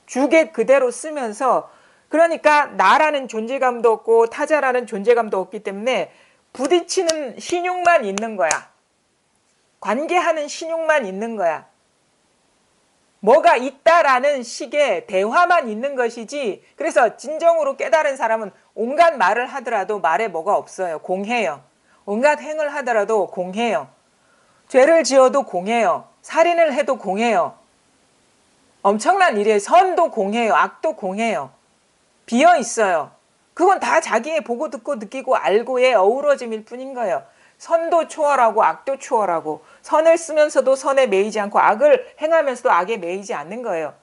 주객 그대로 쓰면서 그러니까 나라는 존재감도 없고 타자라는 존재감도 없기 때문에 부딪히는 신용만 있는 거야. 관계하는 신용만 있는 거야. 뭐가 있다라는 식의 대화만 있는 것이지. 그래서 진정으로 깨달은 사람은 온갖 말을 하더라도 말에 뭐가 없어요. 공해요. 온갖 행을 하더라도 공해요. 죄를 지어도 공해요. 살인을 해도 공해요. 엄청난 일이에요. 선도 공해요. 악도 공해요. 비어 있어요. 그건 다 자기의 보고 듣고 느끼고 알고의 어우러짐일 뿐인 거예요. 선도 초월하고 악도 초월하고 선을 쓰면서도 선에 매이지 않고 악을 행하면서도 악에 매이지 않는 거예요.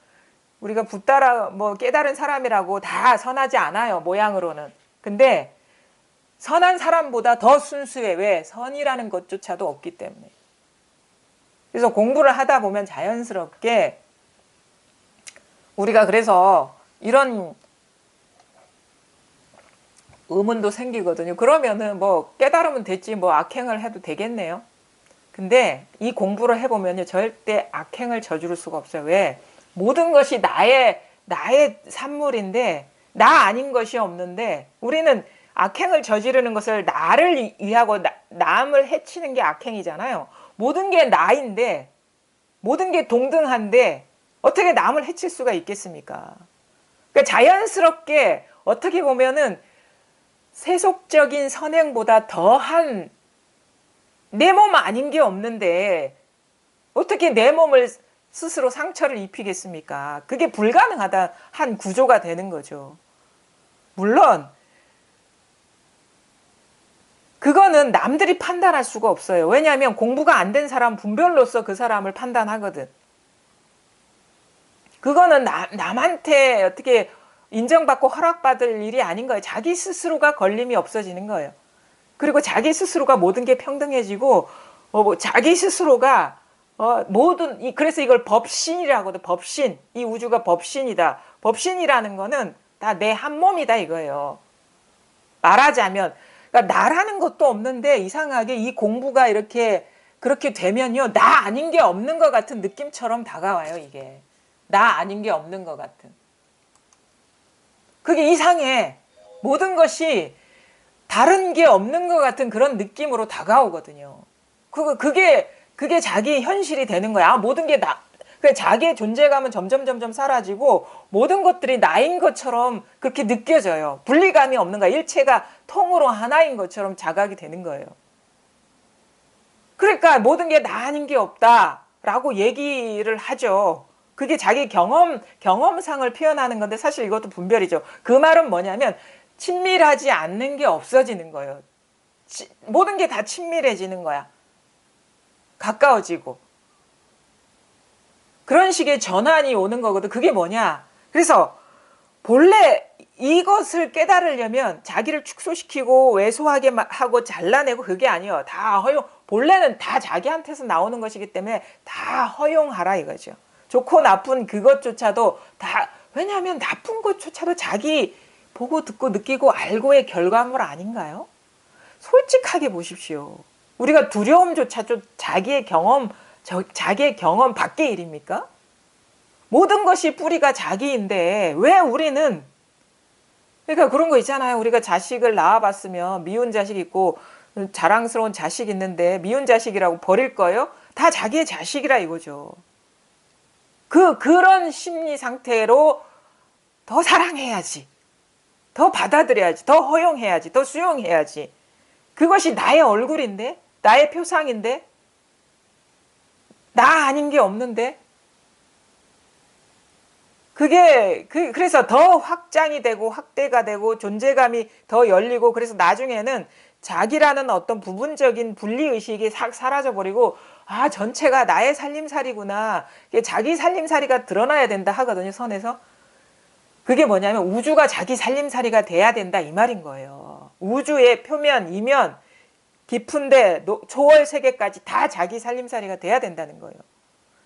우리가 붓다라 깨달은 사람이라고 다 선하지 않아요. 모양으로는. 근데 선한 사람보다 더 순수해. 왜? 선이라는 것조차도 없기 때문에. 그래서 공부를 하다 보면 자연스럽게 우리가 그래서 이런 의문도 생기거든요. 그러면은 깨달으면 됐지 악행을 해도 되겠네요. 근데 이 공부를 해보면요. 절대 악행을 저지를 수가 없어요. 왜? 모든 것이 나의 산물인데 나 아닌 것이 없는데 우리는 악행을 저지르는 것을 나를 위하고 남을 해치는 게 악행이잖아요. 모든 게 나인데 모든 게 동등한데 어떻게 남을 해칠 수가 있겠습니까? 그러니까 자연스럽게 어떻게 보면은 세속적인 선행보다 더한 내 몸 아닌 게 없는데 어떻게 내 몸을 스스로 상처를 입히겠습니까? 그게 불가능하다 한 구조가 되는 거죠. 물론 그거는 남들이 판단할 수가 없어요. 왜냐하면 공부가 안 된 사람 분별로서 그 사람을 판단하거든. 그거는 남한테 어떻게 인정받고 허락받을 일이 아닌 거예요. 자기 스스로가 걸림이 없어지는 거예요. 그리고 자기 스스로가 모든 게 평등해지고 자기 스스로가 모든 그래서 이걸 법신이라고 하거든. 법신. 이 우주가 법신이다. 법신이라는 거는 다 내 한 몸이다 이거예요. 말하자면 그러니까 나라는 것도 없는데 이상하게 이 공부가 이렇게 그렇게 되면요. 나 아닌 게 없는 것 같은 느낌처럼 다가와요. 이게. 나 아닌 게 없는 것 같은. 그게 이상해. 모든 것이 다른 게 없는 것 같은 그런 느낌으로 다가오거든요. 그게 자기 현실이 되는 거야. 모든 게 자기의 존재감은 점점 사라지고 모든 것들이 나인 것처럼 그렇게 느껴져요. 분리감이 없는 거야. 일체가 통으로 하나인 것처럼 자각이 되는 거예요. 그러니까 모든 게 나 아닌 게 없다라고 얘기를 하죠. 그게 자기 경험상을 표현하는 건데 사실 이것도 분별이죠. 그 말은 뭐냐면 친밀하지 않는 게 없어지는 거예요. 모든 게 다 친밀해지는 거야. 가까워지고. 그런 식의 전환이 오는 거거든. 그게 뭐냐. 그래서 본래 이것을 깨달으려면 자기를 축소시키고 왜소하게 하고 잘라내고 그게 아니에요. 다 허용. 본래는 다 자기한테서 나오는 것이기 때문에 다 허용하라 이거죠. 좋고 나쁜 그것조차도 다 왜냐하면 나쁜 것조차도 자기 보고 듣고 느끼고 알고의 결과물 아닌가요? 솔직하게 보십시오. 우리가 두려움조차도 자기의 경험 밖의 일입니까? 모든 것이 뿌리가 자기인데 왜 우리는 그러니까 그런 거 있잖아요. 우리가 자식을 낳아봤으면 미운 자식 있고 자랑스러운 자식 있는데 미운 자식이라고 버릴 거예요? 다 자기의 자식이라 이거죠. 그런 심리 상태로 더 사랑해야지. 더 받아들여야지. 더 허용해야지. 더 수용해야지. 그것이 나의 얼굴인데 나의 표상인데 나 아닌 게 없는데 그래서 더 확장이 되고 확대가 되고 존재감이 더 열리고 그래서 나중에는 자기라는 어떤 부분적인 분리의식이 싹 사라져버리고 전체가 나의 살림살이구나. 자기 살림살이가 드러나야 된다 하거든요. 선에서. 그게 뭐냐면 우주가 자기 살림살이가 돼야 된다 이 말인 거예요. 우주의 표면, 이면, 깊은데 초월 세계까지 다 자기 살림살이가 돼야 된다는 거예요.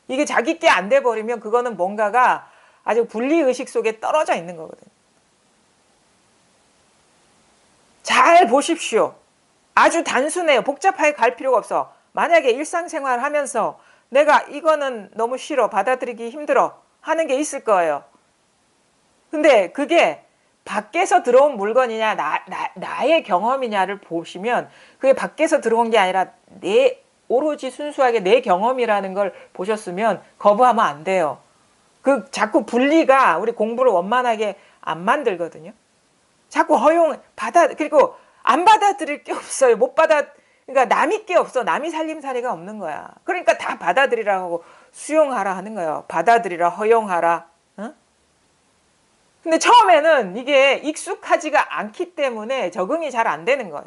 이게 자기 게 안 돼버리면 그거는 뭔가가 아주 분리의식 속에 떨어져 있는 거거든요. 잘 보십시오. 아주 단순해요. 복잡하게 갈 필요가 없어. 만약에 일상생활 하면서 내가 이거는 너무 싫어, 받아들이기 힘들어 하는 게 있을 거예요. 근데 그게 밖에서 들어온 물건이냐 나의 경험이냐를 보시면 그게 밖에서 들어온 게 아니라 오로지 순수하게 내 경험이라는 걸 보셨으면 거부하면 안 돼요. 자꾸 분리가 우리 공부를 원만하게 안 만들거든요. 자꾸 그리고 안 받아들일 게 없어요. 그러니까 남이 게 없어. 남이 살림살이가 없는 거야. 그러니까 다 받아들이라고 하고 수용하라 하는 거예요. 받아들이라, 허용하라. 근데 처음에는 이게 익숙하지가 않기 때문에 적응이 잘 안 되는 거예요.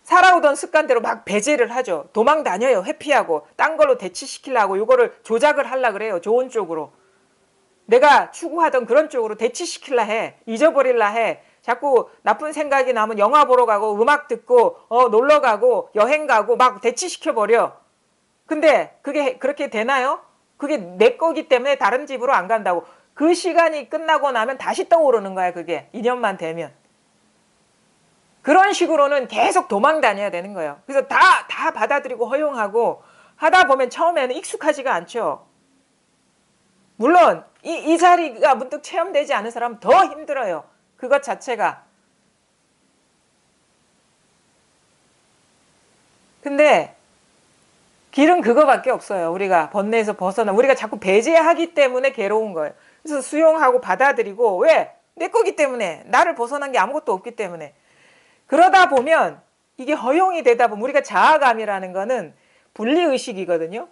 살아오던 습관대로 막 배제를 하죠. 도망 다녀요. 회피하고 딴 걸로 대치시키려고 이거를 조작을 하려고 그래요. 좋은 쪽으로. 내가 추구하던 그런 쪽으로 대치시키려 해. 잊어버리려 해. 자꾸 나쁜 생각이 나면 영화 보러 가고 음악 듣고 놀러 가고 여행 가고 막 대치시켜버려. 근데 그게 그렇게 되나요? 그게 내 거기 때문에 다른 집으로 안 간다고. 그 시간이 끝나고 나면 다시 떠오르는 거야. 그게 2년만 되면. 그런 식으로는 계속 도망 다녀야 되는 거예요. 그래서 다 받아들이고 허용하고 하다 보면 처음에는 익숙하지가 않죠. 물론 이 자리가 문득 체험되지 않은 사람은 더 힘들어요. 그것 자체가. 근데 길은 그거밖에 없어요. 우리가 번뇌에서 벗어나. 우리가 자꾸 배제하기 때문에 괴로운 거예요. 그래서 수용하고 받아들이고, 왜? 내 거기 때문에. 나를 벗어난 게 아무것도 없기 때문에. 그러다 보면 이게 허용이 되다 보면, 우리가 자아감이라는 거는 분리의식이거든요.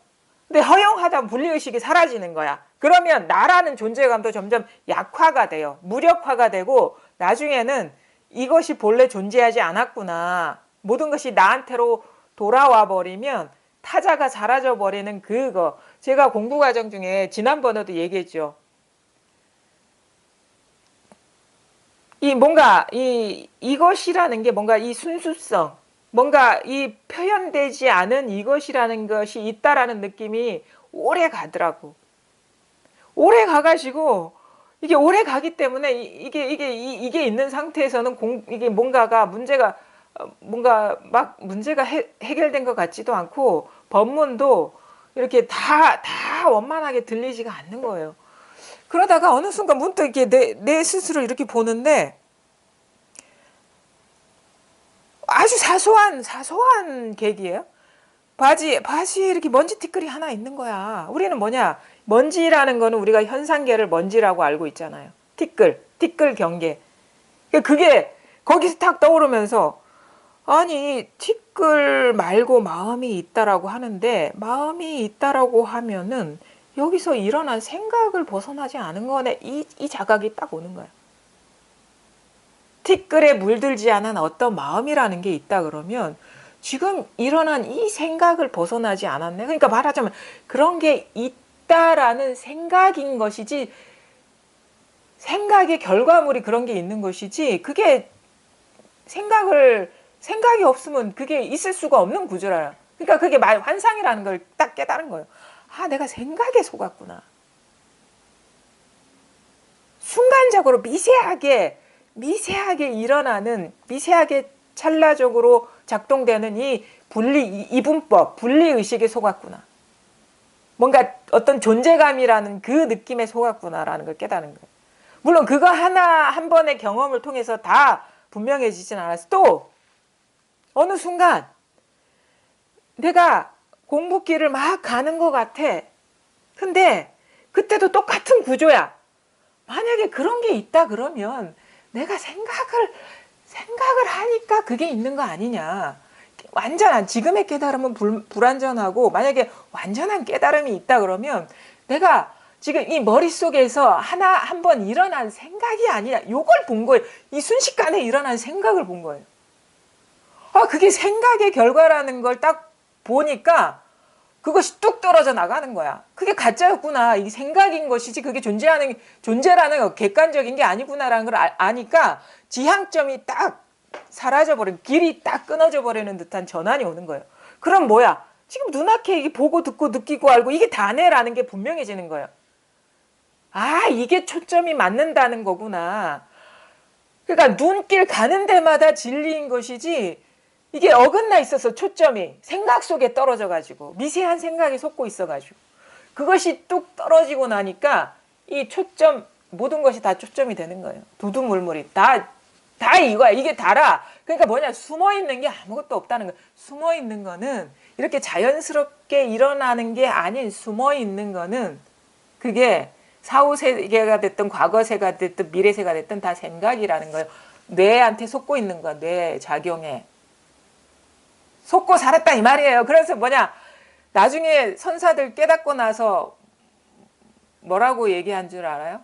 근데 허용하다 보면 분리의식이 사라지는 거야. 그러면 나라는 존재감도 점점 약화가 돼요. 무력화가 되고, 나중에는 이것이 본래 존재하지 않았구나, 모든 것이 나한테로 돌아와 버리면 타자가 사라져 버리는 그거. 제가 공부 과정 중에 지난번에도 얘기했죠. 이 뭔가 이것이라는 게 뭔가 이 순수성, 뭔가 이 표현되지 않은 이것이라는 것이 있다라는 느낌이 오래 가더라고. 오래 가가지고, 이게 오래 가기 때문에 이게 있는 상태에서는 이게 뭔가가 문제가, 뭔가 막 문제가 해결된 것 같지도 않고, 법문도 이렇게 다 원만하게 들리지가 않는 거예요. 그러다가 어느 순간 문득 이렇게 내 스스로 이렇게 보는데, 아주 사소한 계기예요. 바지에 이렇게 먼지 티끌이 하나 있는 거야. 우리는 뭐냐? 먼지라는 거는 우리가 현상계를 먼지라고 알고 있잖아요. 티끌 경계. 그게 거기서 탁 떠오르면서, 아니, 티끌 말고 마음이 있다라고 하는데, 마음이 있다라고 하면은 여기서 일어난 생각을 벗어나지 않은 거네. 이 자각이 딱 오는 거야. 티끌에 물들지 않은 어떤 마음이라는 게 있다 그러면 지금 일어난 이 생각을 벗어나지 않았네. 그러니까 말하자면 그런 게 있다라는 생각인 것이지, 생각의 결과물이 그런 게 있는 것이지, 그게 생각이 없으면 그게 있을 수가 없는 구조라. 그러니까 그게 환상이라는 걸 딱 깨달은 거예요. 아, 내가 생각에 속았구나. 순간적으로 미세하게 일어나는, 미세하게 찰나적으로 작동되는 이 이분법, 분리의식에 속았구나. 뭔가 어떤 존재감이라는 그 느낌에 속았구나라는 걸 깨달은 거예요. 물론 그거 한 번의 경험을 통해서 다 분명해지진 않았어. 또 어느 순간 내가 공부길을 막 가는 것 같아. 근데 그때도 똑같은 구조야. 만약에 그런 게 있다 그러면 내가 생각을 하니까 그게 있는 거 아니냐. 완전한 지금의 깨달음은 불완전하고, 만약에 완전한 깨달음이 있다 그러면 내가 지금 이 머릿속에서 한 번 일어난 생각이 아니라 요걸 본 거예요. 이 순식간에 일어난 생각을 본 거예요. 아, 그게 생각의 결과라는 걸 딱 보니까 그것이 뚝 떨어져 나가는 거야. 그게 가짜였구나. 이게 생각인 것이지 그게 존재라는 객관적인 게 아니구나라는 걸 아니까 지향점이 딱 사라져버린, 길이 딱 끊어져 버리는 듯한 전환이 오는 거예요. 그럼 뭐야? 지금 눈앞에 이게 보고 듣고 느끼고 알고 이게 다네라는 게 분명해지는 거예요. 아, 이게 초점이 맞는다는 거구나. 그러니까 눈길 가는 데마다 진리인 것이지, 이게 어긋나 있어서 초점이 생각 속에 떨어져가지고, 미세한 생각이 솟고 있어가지고, 그것이 뚝 떨어지고 나니까 이 초점, 모든 것이 다 초점이 되는 거예요. 두두물물이 다 이거야. 이게 다라. 그러니까 뭐냐, 숨어있는 게 아무것도 없다는 거야. 숨어있는 거는 이렇게 자연스럽게 일어나는 게 아닌, 숨어있는 거는 그게 사후세계가 됐든 과거세가 됐든 미래세가 됐든 다 생각이라는 거예요. 뇌한테 속고 있는 거야. 뇌 작용에 속고 살았다 이 말이에요. 그래서 뭐냐, 나중에 선사들 깨닫고 나서 뭐라고 얘기한 줄 알아요?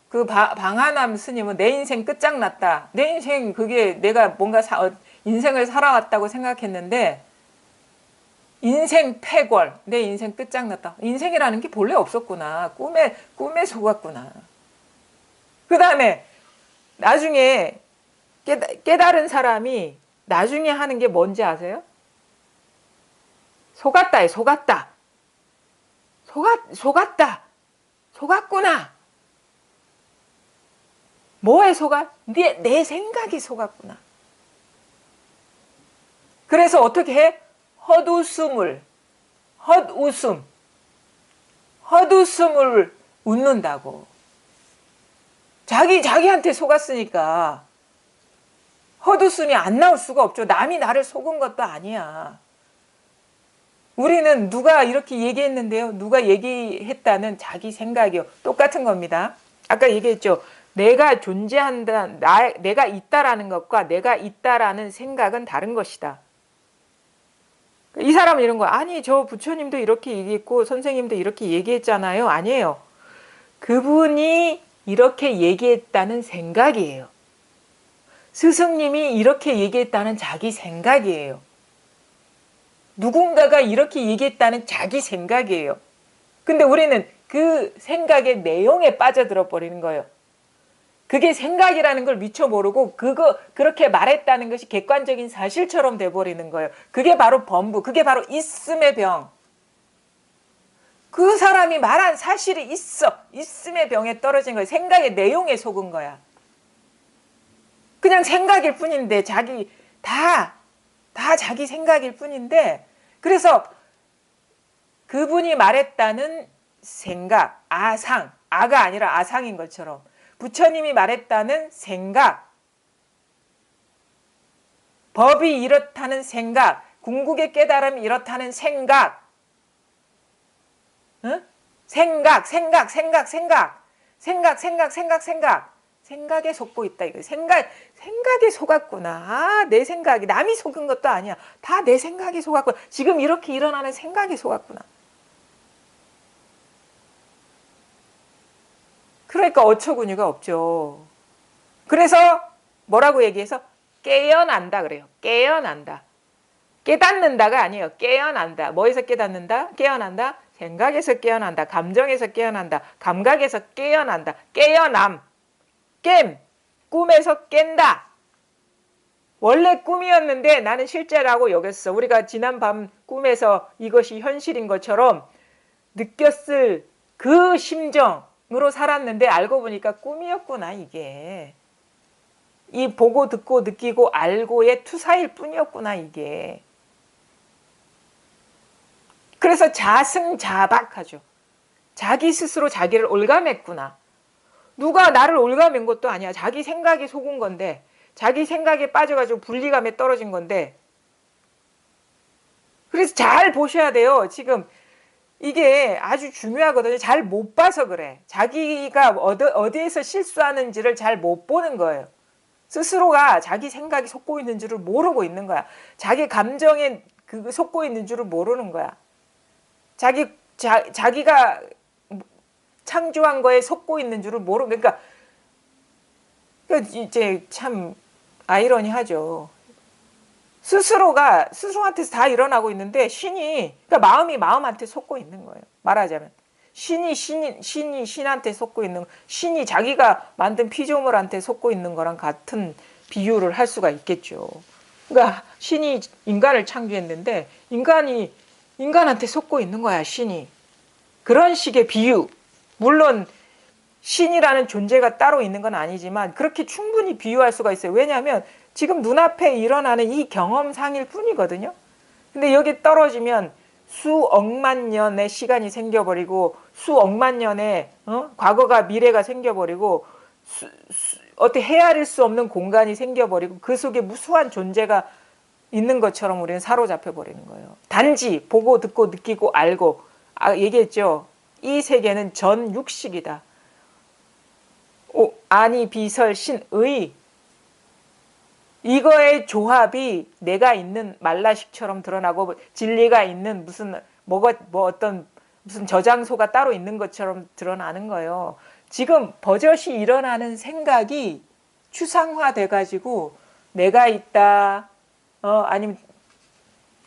그 방하남 스님은 내 인생 끝장났다. 내 인생, 그게 내가 뭔가 인생을 살아왔다고 생각했는데 인생 패골, 내 인생 끝장났다. 인생이라는 게 본래 없었구나. 꿈에 속았구나. 그 다음에 나중에 깨달은 사람이 나중에 하는 게 뭔지 아세요? 속았다에 속았다. 속았구나. 뭐에 속아? 내 생각이 속았구나. 그래서 어떻게 해? 헛웃음을 웃는다고. 자기한테 속았으니까 헛웃음이 안 나올 수가 없죠. 남이 나를 속은 것도 아니야. 우리는 누가 이렇게 얘기했는데요. 누가 얘기했다는 자기 생각이요. 똑같은 겁니다. 아까 얘기했죠. 내가 존재한다, 내가 있다라는 것과 내가 있다라는 생각은 다른 것이다. 이 사람은 이런 거야. 아니, 저 부처님도 이렇게 얘기했고 선생님도 이렇게 얘기했잖아요. 아니에요. 그분이 이렇게 얘기했다는 생각이에요. 스승님이 이렇게 얘기했다는 자기 생각이에요. 누군가가 이렇게 얘기했다는 자기 생각이에요. 근데 우리는 그 생각의 내용에 빠져들어 버리는 거예요. 그게 생각이라는 걸 미처 모르고 그렇게 말했다는 것이 객관적인 사실처럼 돼버리는 거예요. 그게 바로 범부, 그게 바로 있음의 병. 그 사람이 말한 사실이 있어. 있음의 병에 떨어진 거예요. 생각의 내용에 속은 거야. 그냥 생각일 뿐인데 다 자기 생각일 뿐인데 그래서 그분이 말했다는 생각, 아상, 아가 아니라 아상인 것처럼 부처님이 말했다는 생각, 법이 이렇다는 생각, 궁극의 깨달음이 이렇다는 생각, 응? 생각에 속고 있다. 이거 생각에 속았구나. 아, 내 생각이 남이 속은 것도 아니야. 다 내 생각에 속았구나. 지금 이렇게 일어나는 생각에 속았구나. 그러니까 어처구니가 없죠. 그래서 뭐라고 얘기해서 깨어난다 그래요. 깨어난다. 깨닫는다가 아니에요. 깨어난다. 뭐에서 깨닫는다? 깨어난다. 생각에서 깨어난다. 감정에서 깨어난다. 감각에서 깨어난다. 깨어남. 깸. 꿈에서 깬다. 원래 꿈이었는데 나는 실제라고 여겼어. 우리가 지난밤 꿈에서 이것이 현실인 것처럼 느꼈을 그 심정으로 살았는데 알고 보니까 꿈이었구나 이게. 이 보고 듣고 느끼고 알고의 투사일 뿐이었구나 이게. 그래서 자승자박하죠. 자기 스스로 자기를 올가맸구나. 누가 나를 올가맨 것도 아니야. 자기 생각에 속은 건데 자기 생각에 빠져가지고 분리감에 떨어진 건데 그래서 잘 보셔야 돼요. 지금 이게 아주 중요하거든요. 잘 못 봐서 그래. 자기가 어디에서 실수하는지를 잘 못 보는 거예요. 스스로가 자기 생각이 속고 있는 줄을 모르고 있는 거야. 자기 감정에 속고 있는 줄을 모르는 거야. 자기가 창조한 거에 속고 있는 줄을 모르는 그러니까 이제 참 아이러니하죠. 스스로한테서 다 일어나고 있는데 그러니까 마음이 마음한테 속고 있는 거예요. 말하자면 신이 신한테 속고 있는 신이 자기가 만든 피조물한테 속고 있는 거랑 같은 비유를 할 수가 있겠죠. 그러니까 신이 인간을 창조했는데 인간이 인간한테 속고 있는 거야. 신이. 그런 식의 비유. 물론 신이라는 존재가 따로 있는 건 아니지만 그렇게 충분히 비유할 수가 있어요. 왜냐하면 지금 눈앞에 일어나는 이 경험상일 뿐이거든요. 근데 여기 떨어지면 수억만 년의 시간이 생겨버리고 수억만 년의 과거가 미래가 생겨버리고 어떻게 헤아릴 수 없는 공간이 생겨버리고 그 속에 무수한 존재가 있는 것처럼 우리는 사로잡혀 버리는 거예요. 단지 보고 듣고 느끼고 알고 얘기했죠. 이 세계는 전육식이다. 아니 비설 신의 이거의 조합이 내가 있는 말라식처럼 드러나고 진리가 있는 무슨 저장소가 따로 있는 것처럼 드러나는 거예요. 지금 버젓이 일어나는 생각이 추상화돼 가지고 내가 있다. 아니면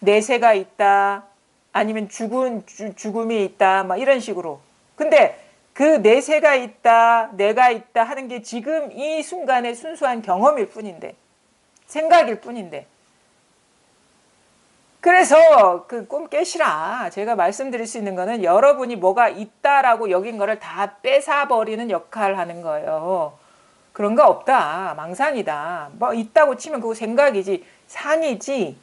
내세가 있다. 아니면 죽음이 있다. 막 이런 식으로. 근데 그 내세가 있다. 내가 있다 하는 게 지금 이 순간의 순수한 경험일 뿐인데. 생각일 뿐인데. 그래서 그 꿈 깨시라. 제가 말씀드릴 수 있는 거는 여러분이 뭐가 있다라고 여긴 거를 다 뺏어버리는 역할을 하는 거예요. 그런 거 없다. 망상이다. 뭐 있다고 치면 그거 생각이지. 상이지.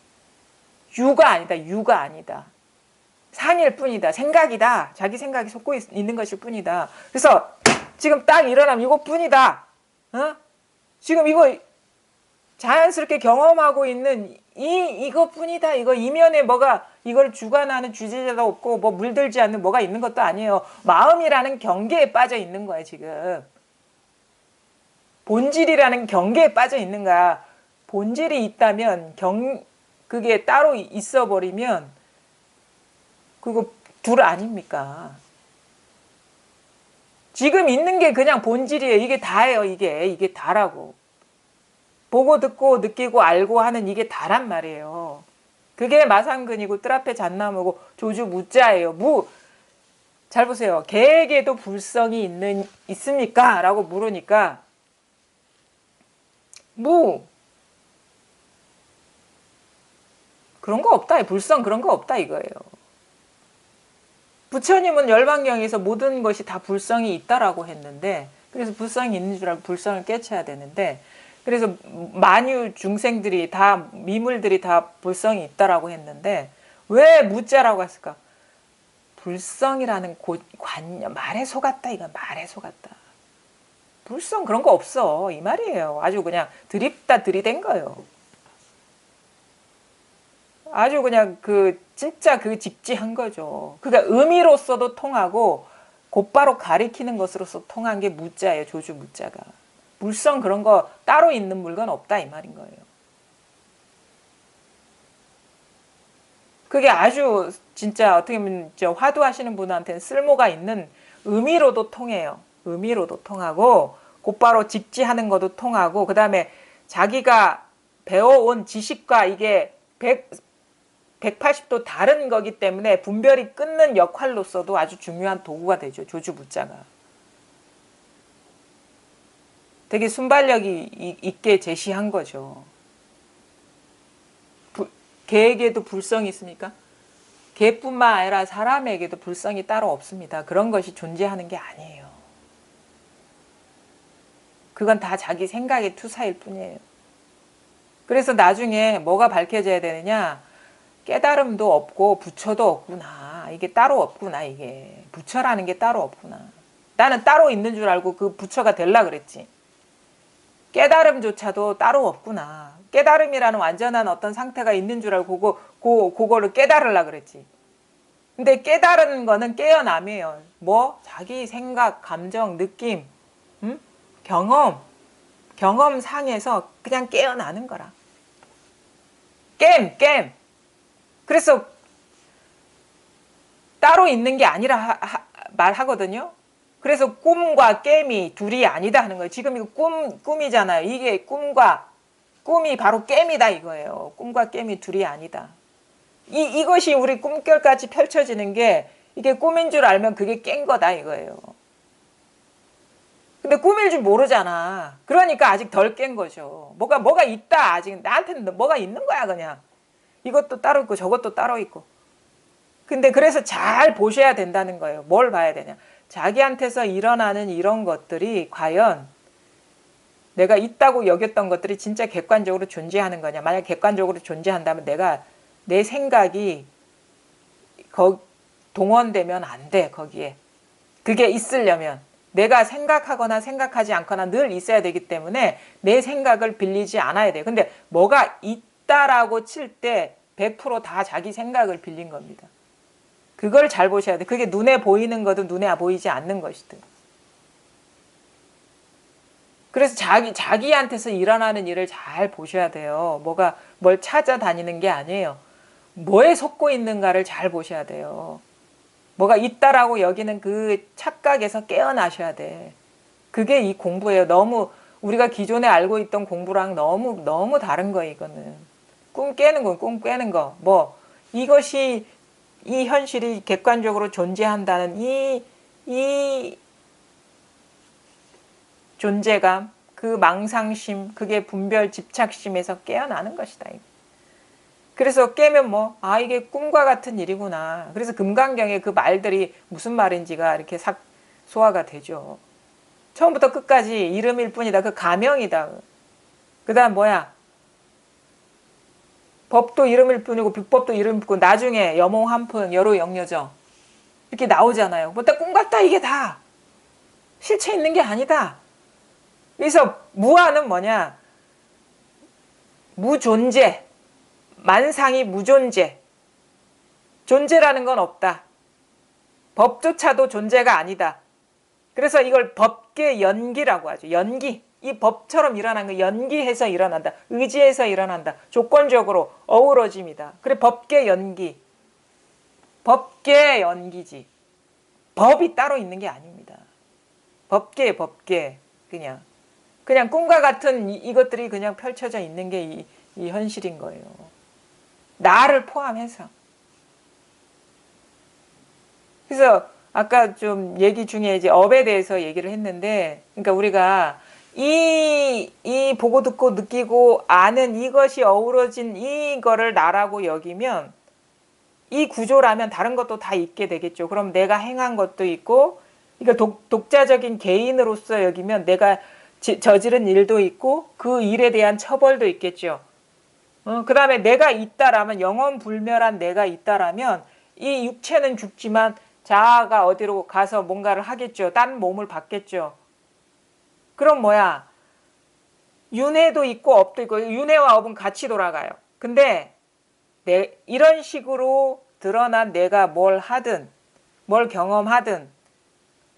유가 아니다. 유가 아니다. 상일 뿐이다. 생각이다. 자기 생각이 속고 있는 것일 뿐이다. 그래서 지금 딱 일어나면 이것뿐이다. 지금 이거 자연스럽게 경험하고 있는 이것뿐이다. 이거 이면에 뭐가 이걸 주관하는 주제자도 없고 뭐 물들지 않는 뭐가 있는 것도 아니에요. 마음이라는 경계에 빠져 있는 거예요, 지금. 본질이라는 경계에 빠져 있는 거야. 본질이 있다면 그게 따로 있어 버리면 그거 둘 아닙니까? 지금 있는 게 그냥 본질이에요. 이게 다예요. 이게 다라고. 보고 듣고 느끼고 알고 하는 이게 다란 말이에요. 그게 마상근이고 뜰 앞에 잣나무고 조주 무자예요. 잘 보세요. 개에게도 불성이 있습니까? 라고 물으니까 그런 거 없다. 불성 그런 거 없다 이거예요. 부처님은 열반경에서 모든 것이 다 불성이 있다라고 했는데, 그래서 불성이 있는 줄 알고 불성을 깨쳐야 되는데, 그래서 만유 중생들이 다 미물들이 다 불성이 있다라고 했는데 왜 무자라고 했을까? 불성이라는 관념, 말에 속았다. 이거 말에 속았다. 불성 그런 거 없어 이 말이에요. 아주 그냥 들이다 들이댄 거예요. 아주 그냥 진짜 직지한 거죠. 그러니까 의미로서도 통하고 곧바로 가리키는 것으로서 통한 게 무자예요. 조주 무자가. 물성 그런 거 따로 있는 물건 없다 이 말인 거예요. 그게 아주 진짜 어떻게 보면 화두하시는 분한테는 쓸모가 있는 의미로도 통해요. 의미로도 통하고 곧바로 직지하는 것도 통하고 그 다음에 자기가 배워온 지식과 이게 180도 다른 거기 때문에 분별이 끊는 역할로서도 아주 중요한 도구가 되죠. 조주무자가. 되게 순발력이 있게 제시한 거죠. 개에게도 불성이 있습니까? 개뿐만 아니라 사람에게도 불성이 따로 없습니다. 그런 것이 존재하는 게 아니에요. 그건 다 자기 생각의 투사일 뿐이에요. 그래서 나중에 뭐가 밝혀져야 되느냐? 깨달음도 없고 부처도 없구나. 이게 따로 없구나. 이게 부처라는 게 따로 없구나. 나는 따로 있는 줄 알고 그 부처가 되려 그랬지. 깨달음조차도 따로 없구나. 깨달음이라는 완전한 어떤 상태가 있는 줄 알고 그거를 깨달으려 그랬지. 근데 깨달은 거는 깨어남이에요. 자기 생각, 감정, 느낌, 경험상에서 그냥 깨어나는 거라. 깸. 그래서 따로 있는 게 아니라 말하거든요. 그래서 꿈과 깸이 둘이 아니다 하는 거예요. 지금 이거 꿈이잖아요. 이게 꿈이 바로 깸이다 이거예요. 꿈과 깸이 둘이 아니다. 이것이 우리 꿈결같이 펼쳐지는 게 이게 꿈인 줄 알면 그게 깬 거다 이거예요. 근데 꿈일 줄 모르잖아. 그러니까 아직 덜 깬 거죠. 뭐가 있다. 아직 나한테는 뭐가 있는 거야 그냥. 이것도 따로 있고 저것도 따로 있고. 근데 그래서 잘 보셔야 된다는 거예요. 뭘 봐야 되냐. 자기한테서 일어나는 이런 것들이 과연 내가 있다고 여겼던 것들이 진짜 객관적으로 존재하는 거냐. 만약 객관적으로 존재한다면 내 생각이 동원되면 안 돼. 거기에. 그게 있으려면. 내가 생각하거나 생각하지 않거나 늘 있어야 되기 때문에 내 생각을 빌리지 않아야 돼요. 근데 뭐가 있다라고 칠 때 100% 다 자기 생각을 빌린 겁니다. 그걸 잘 보셔야 돼. 그게 눈에 보이는 것도 눈에 보이지 않는 것이든. 그래서 자기한테서 일어나는 일을 잘 보셔야 돼요. 뭘 찾아다니는 게 아니에요. 뭐에 속고 있는가를 잘 보셔야 돼요. 뭐가 있다라고 여기는 그 착각에서 깨어나셔야 돼. 그게 이 공부예요. 너무 우리가 기존에 알고 있던 공부랑 너무 다른 거예요. 이거는. 꿈 깨는 건 꿈 깨는 거. 이것이 이 현실이 객관적으로 존재한다는 이 존재감, 그 망상심, 그게 분별 집착심에서 깨어나는 것이다. 그래서 깨면 이게 꿈과 같은 일이구나. 그래서 금강경에 그 말들이 무슨 말인지가 이렇게 싹 소화가 되죠. 처음부터 끝까지 이름일 뿐이다. 그 가명이다. 그 다음 법도 이름일 뿐이고 비법도 이름일 뿐이고 나중에 여몽한푼 여로영여정 이렇게 나오잖아요. 다 꿈 같다 이게 다. 실체 있는 게 아니다. 그래서 무아는 뭐냐? 무존재. 만상이 무존재. 존재라는 건 없다. 법조차도 존재가 아니다. 그래서 이걸 법계 연기라고 하죠. 연기. 이 법처럼 일어난 거 연기해서 일어난다. 의지해서 일어난다. 조건적으로 어우러짐이다. 그래 법계 연기. 법계 연기지. 법이 따로 있는 게 아닙니다. 법계 법계 그냥 꿈과 같은 이것들이 그냥 펼쳐져 있는 게 이 현실인 거예요. 나를 포함해서. 그래서 아까 좀 얘기 중에 이제 업에 대해서 얘기를 했는데, 그러니까 우리가 이 보고 듣고 느끼고 아는 이것이 어우러진 이거를 나라고 여기면, 이 구조라면 다른 것도 다 있게 되겠죠. 그럼 내가 행한 것도 있고, 이거 독자적인 개인으로서 여기면 내가 저지른 일도 있고 그 일에 대한 처벌도 있겠죠. 그 다음에 내가 있다라면, 영원불멸한 내가 있다라면 이 육체는 죽지만 자아가 어디로 가서 뭔가를 하겠죠. 딴 몸을 받겠죠. 그럼 뭐야? 윤회도 있고 업도 있고, 윤회와 업은 같이 돌아가요. 근데 이런 식으로 드러난 내가 뭘 하든 뭘 경험하든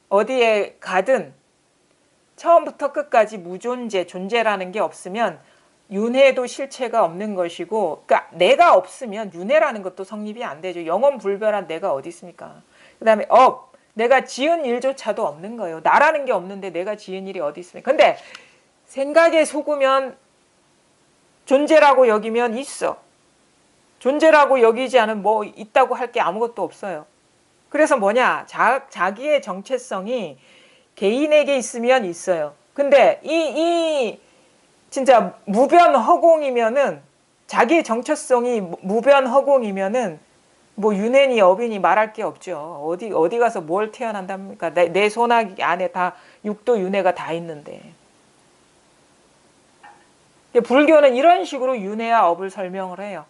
어디에 가든 처음부터 끝까지 무존재, 존재라는 게 없으면 윤회도 실체가 없는 것이고, 그러니까 내가 없으면 윤회라는 것도 성립이 안 되죠. 영원불변한 내가 어디 있습니까? 그 다음에 내가 지은 일조차도 없는 거예요. 나라는 게 없는데 내가 지은 일이 어디 있습니까? 근데 생각에 속으면 존재라고 여기면 있어. 존재라고 여기지 않으면 뭐 있다고 할 게 아무것도 없어요. 그래서 뭐냐? 자기의 정체성이 개인에게 있으면 있어요. 근데 진짜 무변허공이면은, 자기의 정체성이 무변허공이면은 뭐 윤회니 업이니 말할 게 없죠. 어디 가서 뭘 태어난답니까? 내 손아귀 안에 다 육도 윤회가 다 있는데. 불교는 이런 식으로 윤회와 업을 설명을 해요.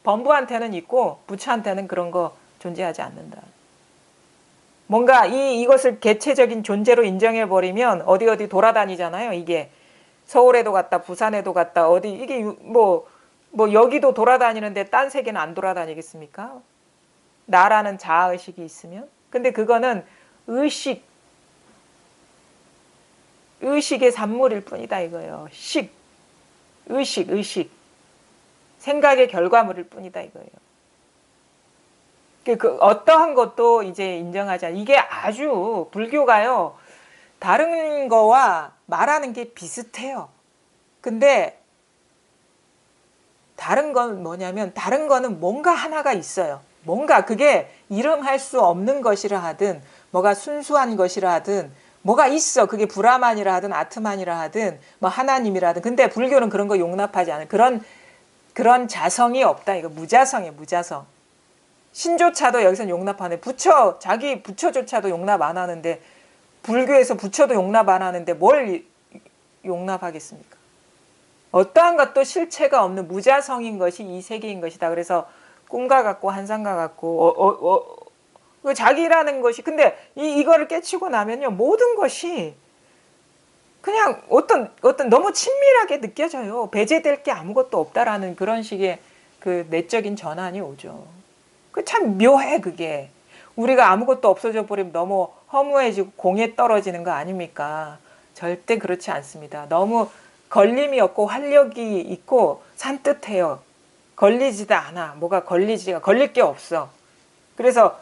범부한테는 있고 부처한테는 그런 거 존재하지 않는다. 뭔가 이것을 개체적인 존재로 인정해버리면 어디 돌아다니잖아요. 이게 서울에도 갔다 부산에도 갔다 이게 뭐 여기도 돌아다니는데 딴 세계는 안 돌아다니겠습니까? 나라는 자아의식이 있으면. 근데 그거는 의식의 산물일 뿐이다 이거예요. 의식 생각의 결과물일 뿐이다 이거예요. 그 어떠한 것도 이제 인정하지 않아. 이게 아주 불교가요, 다른 거와 말하는 게 비슷해요. 근데 다른 건 뭐냐면, 다른 거는 뭔가 하나가 있어요. 뭔가 그게 이름할 수 없는 것이라 하든 뭐가 순수한 것이라 하든 뭐가 있어. 그게 브라만이라 하든 아트만이라 하든 뭐 하나님이라 하든. 근데 불교는 그런 거 용납하지 않아요. 그런 자성이 없다. 이거 무자성이에요. 무자성. 신조차도 여기서 용납하네. 자기 부처조차도 용납 안 하는데, 불교에서 부처도 용납 안 하는데 뭘 용납하겠습니까? 어떠한 것도 실체가 없는 무자성인 것이 이 세계인 것이다. 그래서 꿈과 같고 환상과 같고 자기라는 것이, 근데 이거를 깨치고 나면요, 모든 것이 그냥 어떤 너무 친밀하게 느껴져요. 배제될 게 아무것도 없다라는 그런 식의 그 내적인 전환이 오죠. 그 참 묘해. 그게 우리가 아무것도 없어져 버리면 너무 허무해지고 공에 떨어지는 거 아닙니까? 절대 그렇지 않습니다. 너무 걸림이 없고 활력이 있고 산뜻해요. 걸리지도 않아. 걸릴 게 없어. 그래서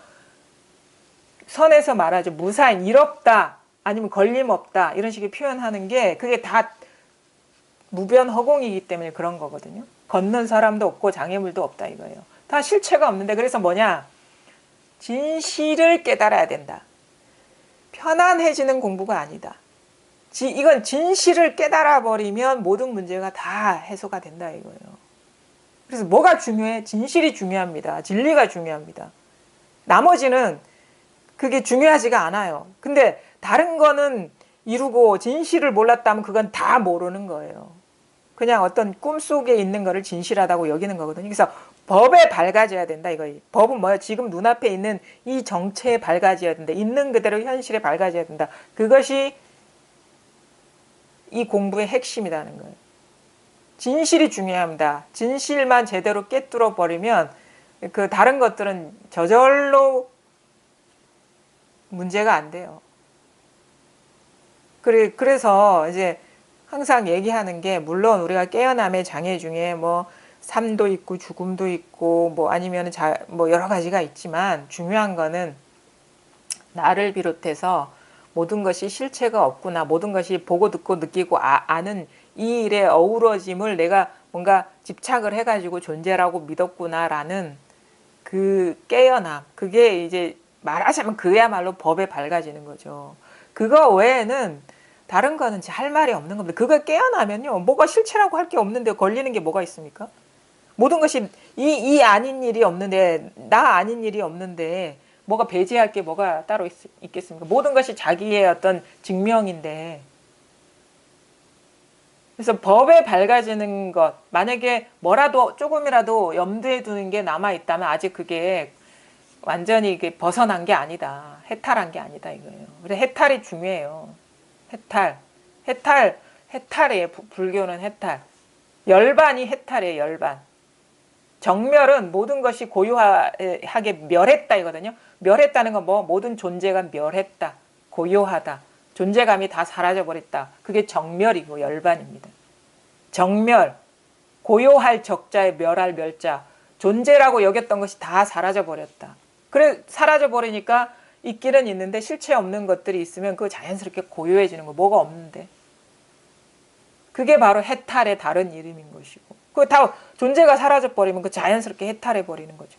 선에서 말하죠. 무사인, 이롭다, 아니면 걸림 없다, 이런 식의 표현하는 게, 그게 다 무변허공이기 때문에 그런 거거든요. 걷는 사람도 없고 장애물도 없다 이거예요. 다 실체가 없는데, 그래서 뭐냐? 진실을 깨달아야 된다. 편안해지는 공부가 아니다. 이건 진실을 깨달아 버리면 모든 문제가 다 해소가 된다 이거예요. 그래서 뭐가 중요해? 진실이 중요합니다. 진리가 중요합니다. 나머지는 그게 중요하지가 않아요. 근데 다른 거는 이루고 진실을 몰랐다면 그건 다 모르는 거예요. 그냥 어떤 꿈속에 있는 거를 진실하다고 여기는 거거든요. 그래서 법에 밝아져야 된다 이거예요. 법은 뭐야? 지금 눈앞에 있는 이 정체에 밝아져야 된다. 있는 그대로 현실에 밝아져야 된다. 그것이 이 공부의 핵심이라는 거예요. 진실이 중요합니다. 진실만 제대로 깨뚫어 버리면 그 다른 것들은 저절로 문제가 안 돼요. 그래서 이제 항상 얘기하는 게, 물론 우리가 깨어남의 장애 중에 뭐 삶도 있고 죽음도 있고 뭐 아니면 뭐 여러 가지가 있지만, 중요한 거는 나를 비롯해서 모든 것이 실체가 없구나, 모든 것이 보고 듣고 느끼고 아는 이 일의 어우러짐을 내가 뭔가 집착을 해가지고 존재라고 믿었구나라는 그 깨어남, 그게 이제 말하자면 그야말로 법에 밝아지는 거죠. 그거 외에는 다른 거는 할 말이 없는 겁니다. 그거 깨어나면요, 뭐가 실체라고 할 게 없는데 걸리는 게 뭐가 있습니까? 모든 것이 이 아닌 일이 없는데, 나 아닌 일이 없는데 뭐가 배제할 게 뭐가 따로 있겠습니까? 모든 것이 자기의 어떤 증명인데. 그래서 법에 밝아지는 것, 만약에 뭐라도 조금이라도 염두에 두는 게 남아있다면 아직 그게 완전히 이게 벗어난 게 아니다. 해탈한 게 아니다 이거예요. 그래서 해탈이 중요해요. 해탈이에요. 불교는 해탈. 열반이 해탈이에요. 열반. 정멸은 모든 것이 고요하게 멸했다 이거든요. 멸했다는 건 뭐? 모든 존재가 멸했다. 고요하다. 존재감이 다 사라져버렸다. 그게 정멸이고 열반입니다. 정멸, 고요할 적자에 멸할 멸자. 존재라고 여겼던 것이 다 사라져버렸다. 그래 사라져버리니까 있기는 있는데 실체 없는 것들이 있으면 그거 자연스럽게 고요해지는 거. 뭐가 없는데. 그게 바로 해탈의 다른 이름인 것이고. 그 다 존재가 사라져버리면 그 자연스럽게 해탈해버리는 거죠.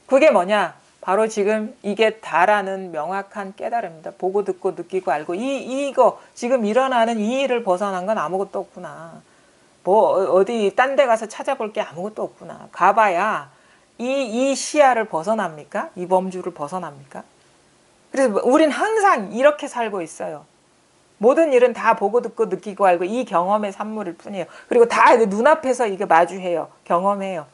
그게 뭐냐? 바로 지금 이게 다라는 명확한 깨달음입니다. 보고 듣고 느끼고 알고 이거 지금 일어나는 이 일을 벗어난 건 아무것도 없구나. 뭐 어디 딴 데 가서 찾아볼 게 아무것도 없구나. 가봐야 이 시야를 벗어납니까? 이 범주를 벗어납니까? 그래서 우린 항상 이렇게 살고 있어요. 모든 일은 다 보고 듣고 느끼고 알고 이 경험의 산물일 뿐이에요. 그리고 다 눈앞에서 이게 마주해요. 경험해요.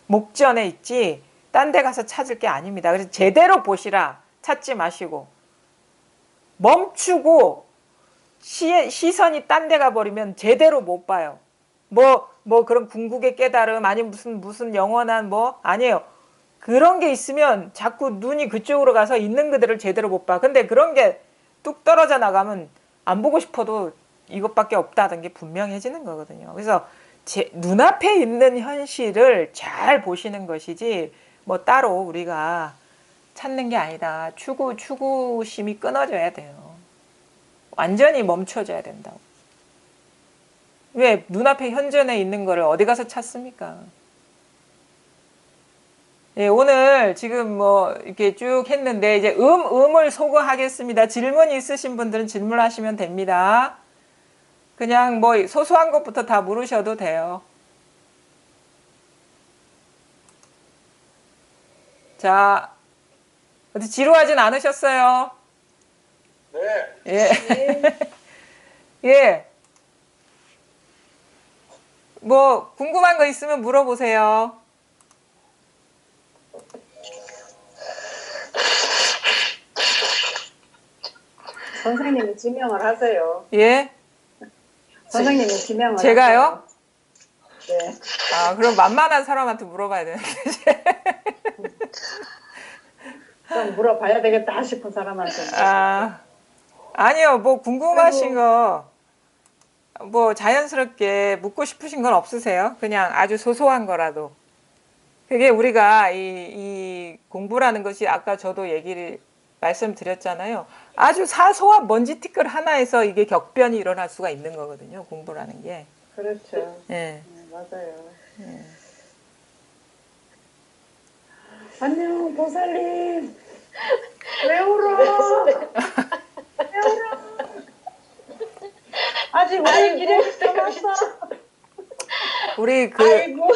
목전에 있지 딴 데 가서 찾을 게 아닙니다. 그래서 제대로 보시라. 찾지 마시고. 멈추고 시선이 딴 데 가버리면 제대로 못 봐요. 뭐 그런 궁극의 깨달음 아니면 무슨 영원한 뭐 아니에요. 그런 게 있으면 자꾸 눈이 그쪽으로 가서 있는 그대를 제대로 못 봐. 근데 그런 게 뚝 떨어져 나가면 안 보고 싶어도 이것밖에 없다는 게 분명해지는 거거든요. 그래서 눈앞에 있는 현실을 잘 보시는 것이지 뭐 따로 우리가 찾는 게 아니다. 추구심이 끊어져야 돼요. 완전히 멈춰져야 된다고. 왜 눈앞에 현존에 있는 거를 어디 가서 찾습니까? 예, 오늘 지금 뭐 이렇게 쭉 했는데 이제 음을 소거하겠습니다. 질문 있으신 분들은 질문하시면 됩니다. 그냥 뭐 소소한 것부터 다 물으셔도 돼요. 자, 어디 지루하진 않으셨어요? 네. 예. 예. 뭐 궁금한 거 있으면 물어보세요. 선생님이 지명을 하세요. 예? 선생님이 지명을 제가요? 하세요. 네. 아, 그럼 만만한 사람한테 물어봐야 되는데. 좀 물어봐야 되겠다 싶은 사람한테. 아니요. 뭐 궁금하신 거, 뭐 자연스럽게 묻고 싶으신 건 없으세요? 그냥 아주 소소한 거라도. 그게 우리가 이 공부라는 것이 아까 저도 말씀드렸잖아요. 아주 사소한 먼지티끌 하나에서 이게 격변이 일어날 수가 있는 거거든요. 공부라는 게. 그렇죠. 예. 네, 맞아요. 예. 안녕, 보살님. 왜 울어? 왜 울어? 아직 우리 길에 남았어. 우리 그 아이고.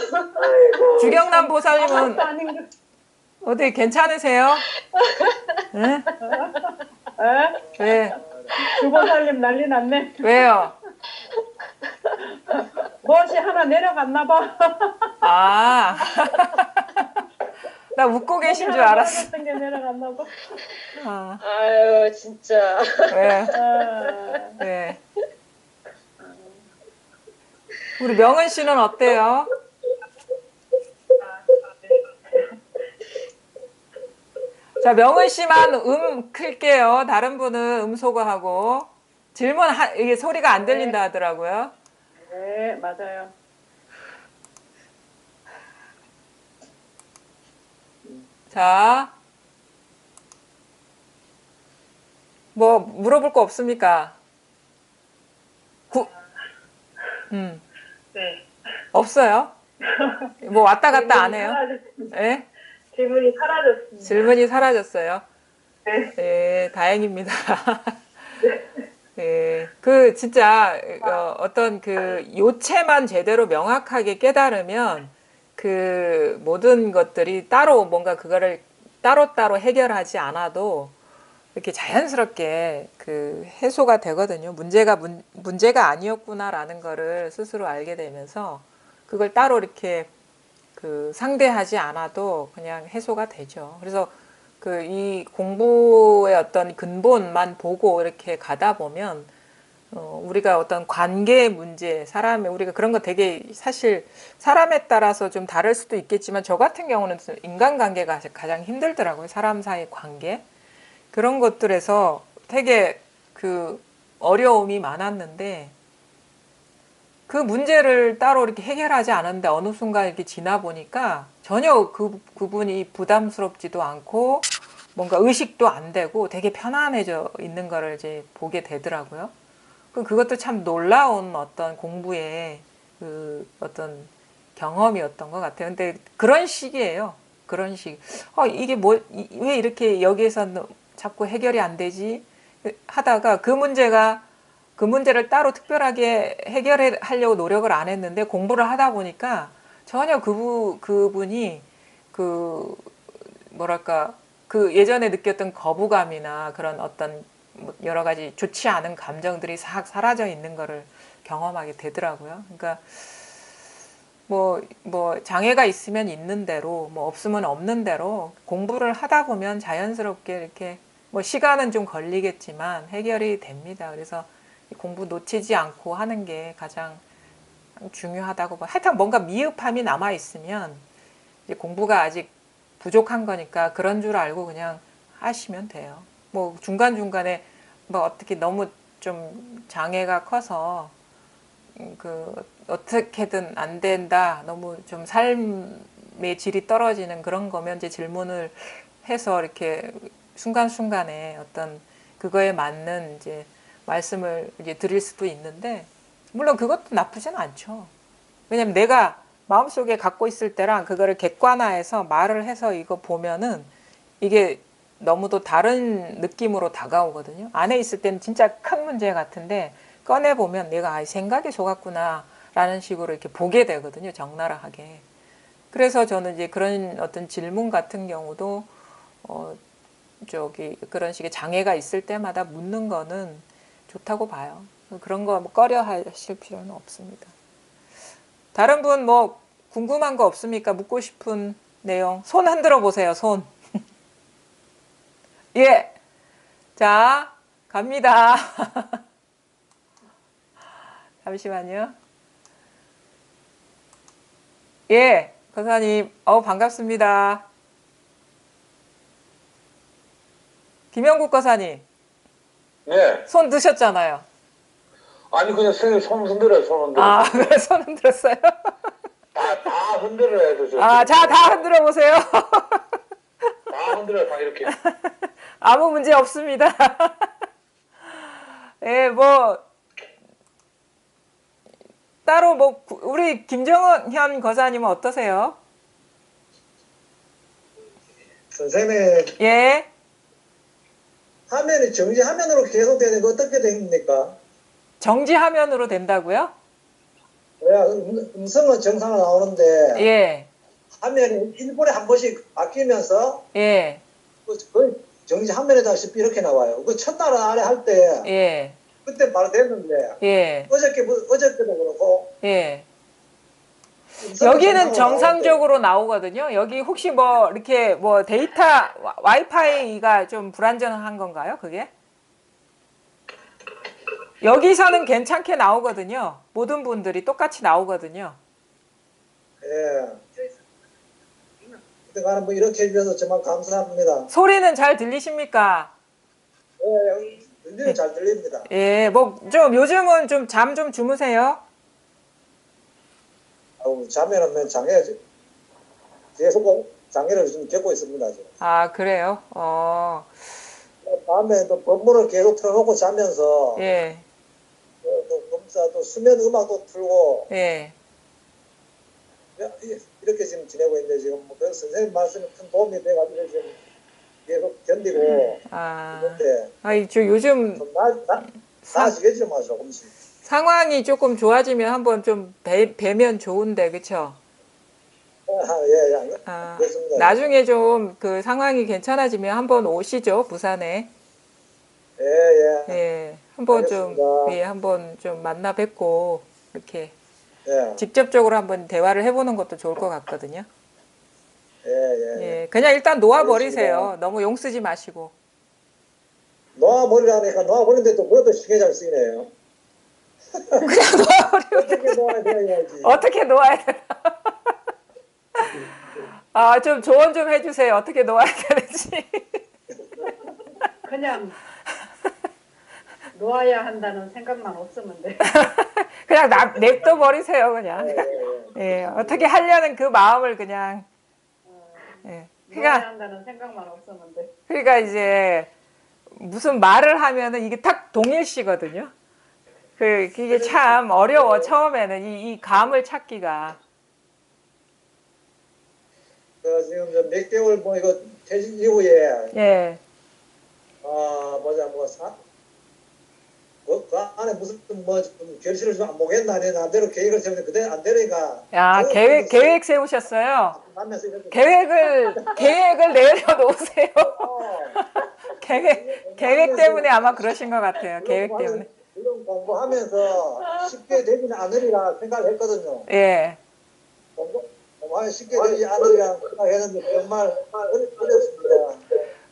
주경남 보살님은 아닌가? 어디 괜찮으세요? 응? 에? 왜? 주보살님 난리 났네. 왜요? 무엇이 하나 내려갔나 봐. 아. 나 웃고 계신 줄 알았어. 게 내려갔나 봐. 아, 아유 진짜 왜? 아, 왜? 우리 명은 씨는 어때요? 자, 명은 씨만 클게요. 다른 분은 소거하고. 이게 소리가 안 들린다 하더라고요. 네, 맞아요. 자, 뭐 물어볼 거 없습니까? 음, 네. 없어요? 뭐 왔다 갔다 안 해요? 예? 질문이 사라졌습니다. 질문이 사라졌어요. 네. 예, 다행입니다. 예, 그 진짜 어떤 그 요체만 제대로 명확하게 깨달으면 그 모든 것들이 따로 뭔가 그거를 따로따로 해결하지 않아도 이렇게 자연스럽게 그 해소가 되거든요. 문제가 아니었구나라는 거를 스스로 알게 되면서 그걸 따로 이렇게 그 상대하지 않아도 그냥 해소가 되죠. 그래서 그 이 공부의 어떤 근본만 보고 이렇게 가다 보면 우리가 어떤 관계 문제, 우리가 그런 거 되게 사실 사람에 따라서 좀 다를 수도 있겠지만 저 같은 경우는 인간관계가 가장 힘들더라고요. 사람 사이 관계. 그런 것들에서 되게 그 어려움이 많았는데 그 문제를 따로 이렇게 해결하지 않았는데 어느 순간 이렇게 지나 보니까 전혀 그분이 부담스럽지도 않고 뭔가 의식도 안 되고 되게 편안해져 있는 거를 이제 보게 되더라고요. 그것도 참 놀라운 어떤 공부의 그 어떤 경험이었던 것 같아요. 근데 그런 식이에요. 그런 식. 이게 왜 이렇게 여기에서 자꾸 해결이 안 되지? 하다가 그 문제를 따로 특별하게 해결하려고 노력을 안 했는데 공부를 하다 보니까 전혀 그분이 그 뭐랄까 그 예전에 느꼈던 거부감이나 그런 어떤 여러 가지 좋지 않은 감정들이 싹 사라져 있는 거를 경험하게 되더라고요. 그러니까 뭐 장애가 있으면 있는 대로 뭐 없으면 없는 대로 공부를 하다 보면 자연스럽게 이렇게 뭐 시간은 좀 걸리겠지만 해결이 됩니다. 그래서 공부 놓치지 않고 하는 게 가장 중요하다고 봐. 하여튼 뭔가 미흡함이 남아 있으면 이제 공부가 아직 부족한 거니까 그런 줄 알고 그냥 하시면 돼요. 뭐 중간중간에 뭐 어떻게 너무 좀 장애가 커서 그 어떻게든 안 된다. 너무 좀 삶의 질이 떨어지는 그런 거면 이제 질문을 해서 이렇게 순간순간에 어떤 그거에 맞는 이제 말씀을 이제 드릴 수도 있는데 물론 그것도 나쁘진 않죠. 왜냐면 내가 마음속에 갖고 있을 때랑 그거를 객관화해서 말을 해서 이거 보면은 이게 너무도 다른 느낌으로 다가오거든요. 안에 있을 때는 진짜 큰 문제 같은데 꺼내보면 내가 생각이 속았구나 라는 식으로 이렇게 보게 되거든요. 적나라하게. 그래서 저는 이제 그런 어떤 질문 같은 경우도 그런 식의 장애가 있을 때마다 묻는 거는 좋다고 봐요. 그런 거 꺼려 하실 필요는 없습니다. 다른 분 뭐 궁금한 거 없습니까? 묻고 싶은 내용. 손 흔들어 보세요. 손. 예. 자, 갑니다. 잠시만요. 예. 권사님, 반갑습니다. 김영국 권사님, 네. 손 드셨잖아요. 아니, 그냥 선생님 손 흔들어요, 손 흔들어. 아, 그래, 손 흔들었어요? 다 흔들어야 되죠. 자, 다 흔들어 보세요. 다 흔들어요, 다 이렇게. 아무 문제 없습니다. 예, 뭐, 따로 뭐, 우리 김정현 거사님은 어떠세요? 선생님, 예? 화면이 정지 화면으로 계속 되는 거 어떻게 됩니까? 정지 화면으로 된다고요? 왜 음성은 정상으로 나오는데 예, 화면이 1분에 한 번씩 바뀌면서 예, 거의 정지 화면에다시피 이렇게 나와요. 그 첫날 안에 할 때 예, 그때 바로 됐는데 예, 어저께도 그렇고 예. 음성은 여기는 정상으로 정상적으로 나오거든요. 여기 혹시 뭐 이렇게 뭐 데이터 와이파이가 좀 불안정한 건가요? 그게? 여기서는 괜찮게 나오거든요. 모든 분들이 똑같이 나오거든요. 예. 그동안 뭐 이렇게 해주셔서 정말 감사합니다. 소리는 잘 들리십니까? 예, 굉장히 잘 들립니다. 예, 뭐 좀 요즘은 좀 잠 좀 주무세요. 자면은 장애 계속 장애를 지금 겪고 있습니다. 지금. 아, 그래요? 밤에 또 법문을 계속 틀어놓고 자면서 예, 또 검사 또 수면 음악도 틀고 예. 이렇게 지금 지내고 있는데 지금 뭐 그래서 선생님 말씀이 큰 도움이 돼가지고 지금 계속 견디고 아, 있는데 저 요즘 좀 나아지겠죠 뭐 조금씩. 상황이 조금 좋아지면 한번 좀 뵈면 좋은데, 그쵸? 예, 아, 그렇습니다. 나중에 좀 그 상황이 괜찮아지면 한번 오시죠, 부산에. 예, 예, 예, 한번 좀, 알겠습니다. 예, 한번 좀 만나 뵙고, 이렇게 예, 직접적으로 한번 대화를 해보는 것도 좋을 것 같거든요. 예, 예. 예, 그냥 일단 놓아버리세요. 너무 용 쓰지 마시고. 놓아버리라니까 놓아버리는데 그것도 신경 잘 쓰이네요. 그냥 놓아버리면 어떻게 놓아야 돼야지. 어떻게 놓아야 되나? 아, 좀 조언 좀 해주세요. 어떻게 놓아야 되는지. 그냥 놓아야 한다는 생각만 없으면 돼. 그냥 냅둬 버리세요, 그냥. 예, 예. 예, 어떻게 하려는 그 마음을 그냥. 예. 놓아야 한다는 생각만 없으면 돼. 그러니까 이제 무슨 말을 하면은 이게 딱 동일시거든요. 그게 참 어려워, 처음에는 이 감을 찾기가. 지금 몇 개월 뭐 이거 퇴직 이후에 예. 그 안에 무슨 좀 결실을 좀 안 보겠나 내 나대로 계획을 세우는데 그대 안 되니까 야, 계획 세우셨어요? 만나서 이렇게 계획을 내려놓으세요. 계획 때문에 아마 그러신 것 같아요. 계획 때문에. 이런 공부하면서 쉽게 되지는 않으리라 생각을 했거든요. 예. 공부하면 쉽게 되지 않으리라 생각했는데 정말 어렵습니다.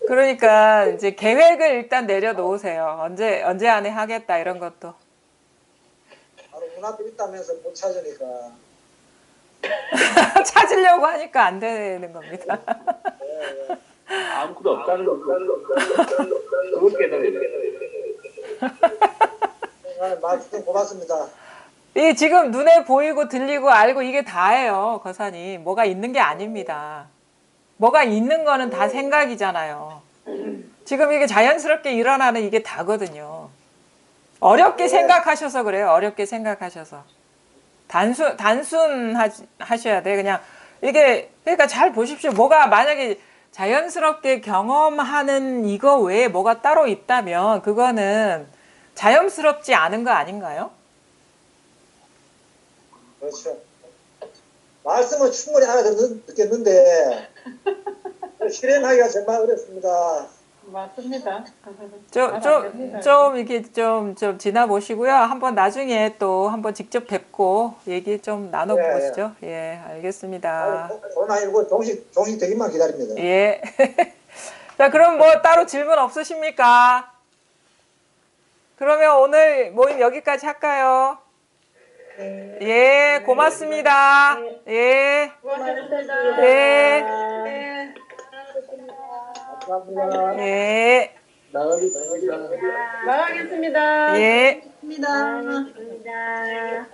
그러니까 이제 계획을 일단 내려놓으세요. 언제 안에 하겠다 이런 것도. 바로 눈앞에 있다면서 못 찾으니까. 찾으려고 하니까 안 되는 겁니다. 아무것도 없다는 거. 그걸 깨달아야 돼. 말씀 고맙습니다. 이 지금 눈에 보이고 들리고 알고 이게 다예요, 거사님. 뭐가 있는 게 아닙니다. 뭐가 있는 거는 다 생각이잖아요. 지금 이게 자연스럽게 일어나는 이게 다거든요. 어렵게 생각하셔서 그래요. 어렵게 생각하셔서. 하셔야 돼. 그냥 이게 그러니까 잘 보십시오. 뭐가 만약에 자연스럽게 경험하는 이거 외에 뭐가 따로 있다면 그거는 자연스럽지 않은 거 아닌가요? 그렇죠. 말씀은 충분히 알아듣겠는데 실행하기가 정말 어렵습니다. 맞습니다. 좀 이렇게 좀 지나보시고요. 한번 나중에 또 한번 직접 뵙고 얘기 좀 나눠보시죠. 예, 알겠습니다. 코로나19 종식 되기만 기다립니다. 예. 자, 그럼 뭐 따로 질문 없으십니까? 그러면 오늘 모임 여기까지 할까요? 예, 고맙습니다. 예. 고맙습니다. 예. 감사합니다. 예. 나가겠습니다. 나가겠습니다. 예. 고맙습니다.